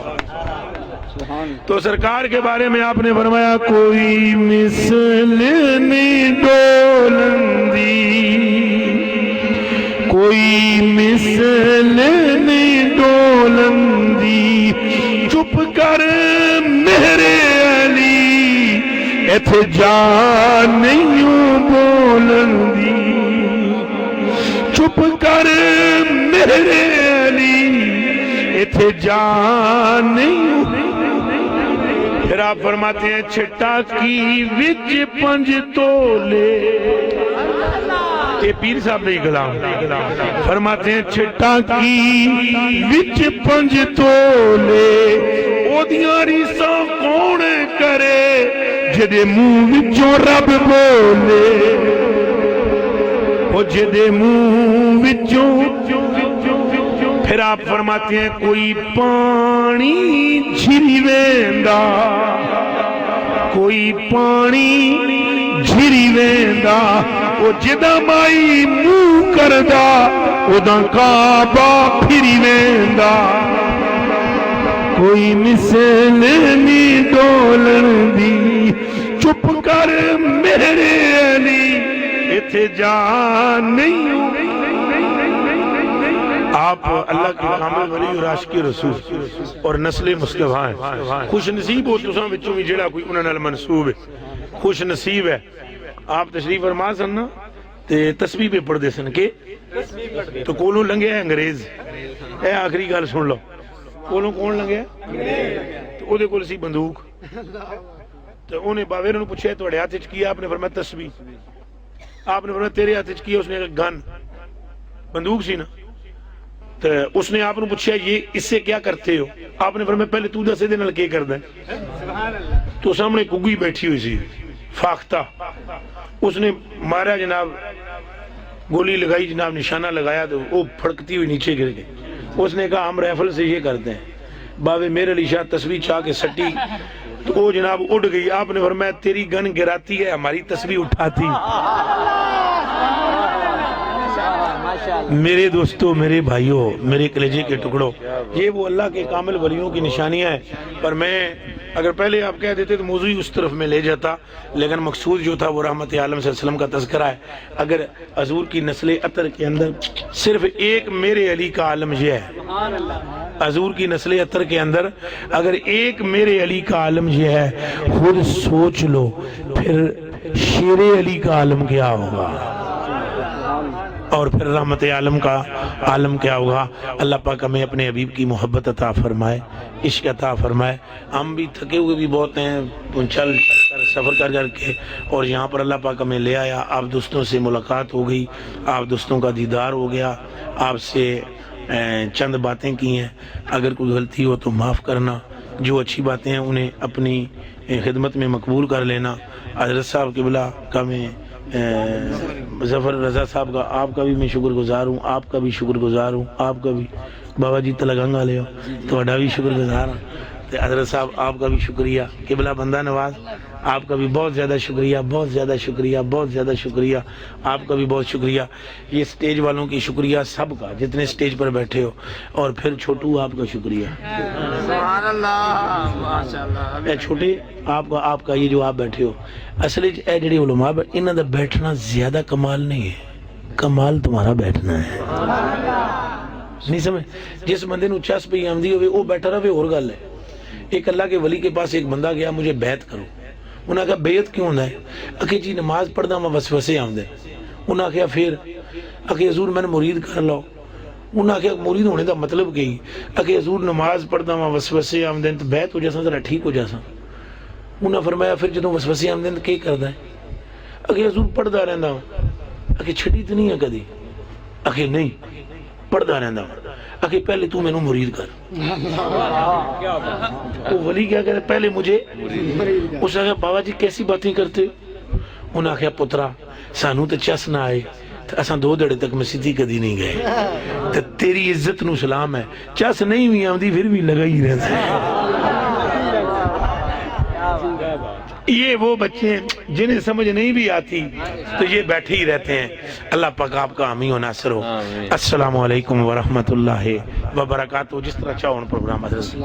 Speaker 1: تو سرکار کے بارے میں آپ نے فرمایا کوئی مثل نہیں ڈولندی، کوئی مثل نہیں ڈولندی، چپ کر میرے علی ایتھے جان نہیں بولندی، چپ کر میرے علی ایتھے جان نہیں۔ پھر آپ فرماتے ہیں چھٹا کی وچ پنج تولے، یہ پیر صاحب نہیں کلام فرماتے ہیں چھٹا کی وچ پنج تولے، او دیاں ریساں کون کرے جدے منہ وچوں رب بولے، او جدے منہ وچوں۔ پھر آپ فرماتے ہیں کوئی پانی جھری ویندا، کوئی پانی جھری ویندا، او جدا مائی منہ کردا ادا کعبہ پھری ویندا، کوئی مثل نہیں ڈولن دی، چپ کر میرے علی ایتھے جان نہیں۔ آپ اللہ کے کامل ولی اور عاشق رسول اور نسل مصطفیٰ ہیں، خوش نصیب ہو تساں وچوں وی جڑا کوئی انہاں نال منسوب ہے، خوش نصیب ہے۔ آپ تشریف فرما سن نا تے تسبیح پہ پڑھ دے سن کے تو کولوں لنگے ہے انگریز، اے آخری گل سن لو، کولوں کون لنگے تو او دے کول سی بندوق، تو انہیں باویروں نے پوچھا تواڈے ہاتھ وچ کی؟ آپ نے فرمایا تسبیح۔ آپ نے فرمایا تیرے ہاتھ وچ کی؟ اس نے گن بندوق سی نا، تو اس نے آپ نے پوچھا یہ اس سے کیا کرتے ہو؟ آپ نے فرمایا پہلے تو دس دے نال کی کردا ہے؟ تو سامنے کگی بیٹھی ہوئی سی فاختہ، اس نے مارا جناب، گولی لگائی جناب، نشانہ لگایا تو وہ پھڑکتی ہوئی نیچے گر گئی۔ اس نے کہا ہم رائفل سے یہ کرتے ہیں۔ باوے میرے علی شاہ تسبیح چاہ کے سٹی تو وہ جناب اڑ گئی۔ آپ نے فرمایا تیری گن گراتی ہے، ہماری تسبیح اٹھاتی۔ میرے دوستو، میرے بھائیوں، میرے کلیجے کے ٹکڑوں، یہ وہ اللہ کے کامل ولیوں کی نشانیاں ہیں، پر میں اگر پہلے آپ کہہ دیتے تو موضوع ہی اس طرف میں لے جاتا، لیکن مقصود جو تھا وہ رحمت عالم صلی اللہ علیہ وسلم کا تذکرہ ہے۔ اگر حضور کی نسل عطر کے اندر صرف ایک میرے علی کا عالم یہ ہے، حضور کی نسل عطر کے اندر اگر ایک میرے علی کا عالم یہ ہے، خود سوچ لو پھر شیر علی کا عالم کیا ہوگا، اور پھر رحمت عالم کا عالم کیا ہوگا۔ اللہ پاک ہمیں اپنے حبیب کی محبت عطا فرمائے، عشق عطا فرمائے۔ ہم بھی تھکے ہوئے بھی بہت ہیں، چل کر سفر کر کر کے، اور یہاں پر اللہ پاک ہمیں لے آیا، آپ دوستوں سے ملاقات ہو گئی، آپ دوستوں کا دیدار ہو گیا، آپ سے چند باتیں کی ہیں۔ اگر کوئی غلطی ہو تو معاف کرنا، جو اچھی باتیں ہیں انہیں اپنی خدمت میں مقبول کر لینا۔ حضرت صاحب قبلہ کا میں ظفر رضا صاحب کا، آپ کا بھی میں شکر گزار ہوں، آپ کا بھی شکر گزار ہوں، آپ کا بھی بابا جی تلگنگا لے تھوڑا بھی شکر گزار ہوں۔ حضرت صاحب آپ کا بھی شکریہ، قبلہ بندہ نواز آپ کا بھی بہت زیادہ شکریہ، بہت زیادہ شکریہ، بہت زیادہ شکریہ، آپ کا بھی بہت شکریہ۔ یہ سٹیج والوں کی شکریہ، سب کا جتنے سٹیج پر بیٹھے ہو، اور پھر چھوٹو آپ کا شکریہ،
Speaker 4: سبحان اللہ، ماشاءاللہ۔
Speaker 1: اے چھوٹے آپ کا یہ جو آپ بیٹھے ہو، اصل اے جڑے علماء انہاں دا بیٹھنا زیادہ کمال نہیں ہے، کمال تمہارا بیٹھنا ہے، نہیں سمجھ؟ جس بندے نو چس پہ آمدی ہوئے وہ بیٹھا رہے اور گل ہے۔ ایک اللہ کے ولی کے پاس ایک بندہ گیا، مجھے بیعت کرو۔ انہاں کہا بیعت کیوں ہونا ہے؟ اکھے جی نماز پڑھدا میں وسوسے آمدے۔ انہاں کہا پھر؟ اکھے حضور میں نے مرید کر لو۔ انہاں کہا مرید ہونے دا مطلب کی؟ اکھے حضور نماز پڑھدا میں وسوسے آمدے تو بیعت ہو جاساں، ذرا ٹھیک ہو جاساں۔ انہاں فرمایا پھر جدوں وسوسے آمدے تو کی کردا ہے؟ اکھے حضور پڑھدا رہندا ہوں۔ اکھے چھڈی تو نہیں ہے کدی؟ اکھے نہیں، پڑھدا رہندا ہوں۔ اکھے پہلے تو میں نو مرید کر۔ وہ ولی کیا کہتے پہلے مجھے، اس نے کہا بابا جی کیسی باتیں کرتے؟ انہاں کہا پترا سانو تو چس نہ آئے، اساں 2 دڑے تک مسیدی کدی نہیں گئے، تو تیری عزت نو سلام ہے، چس نہیں بھی آمدی پھر بھی لگا ہی رہتا ہے۔ یہ وہ بچے ہیں جنہیں سمجھ نہیں بھی آتی تو یہ بیٹھے ہی رہتے ہیں۔ اللہ پاک آپ کا حامی و ناصر ہو۔ السلام علیکم ورحمۃ اللہ وبرکاتہ۔ جس طرح چاہو پروگرام حضرت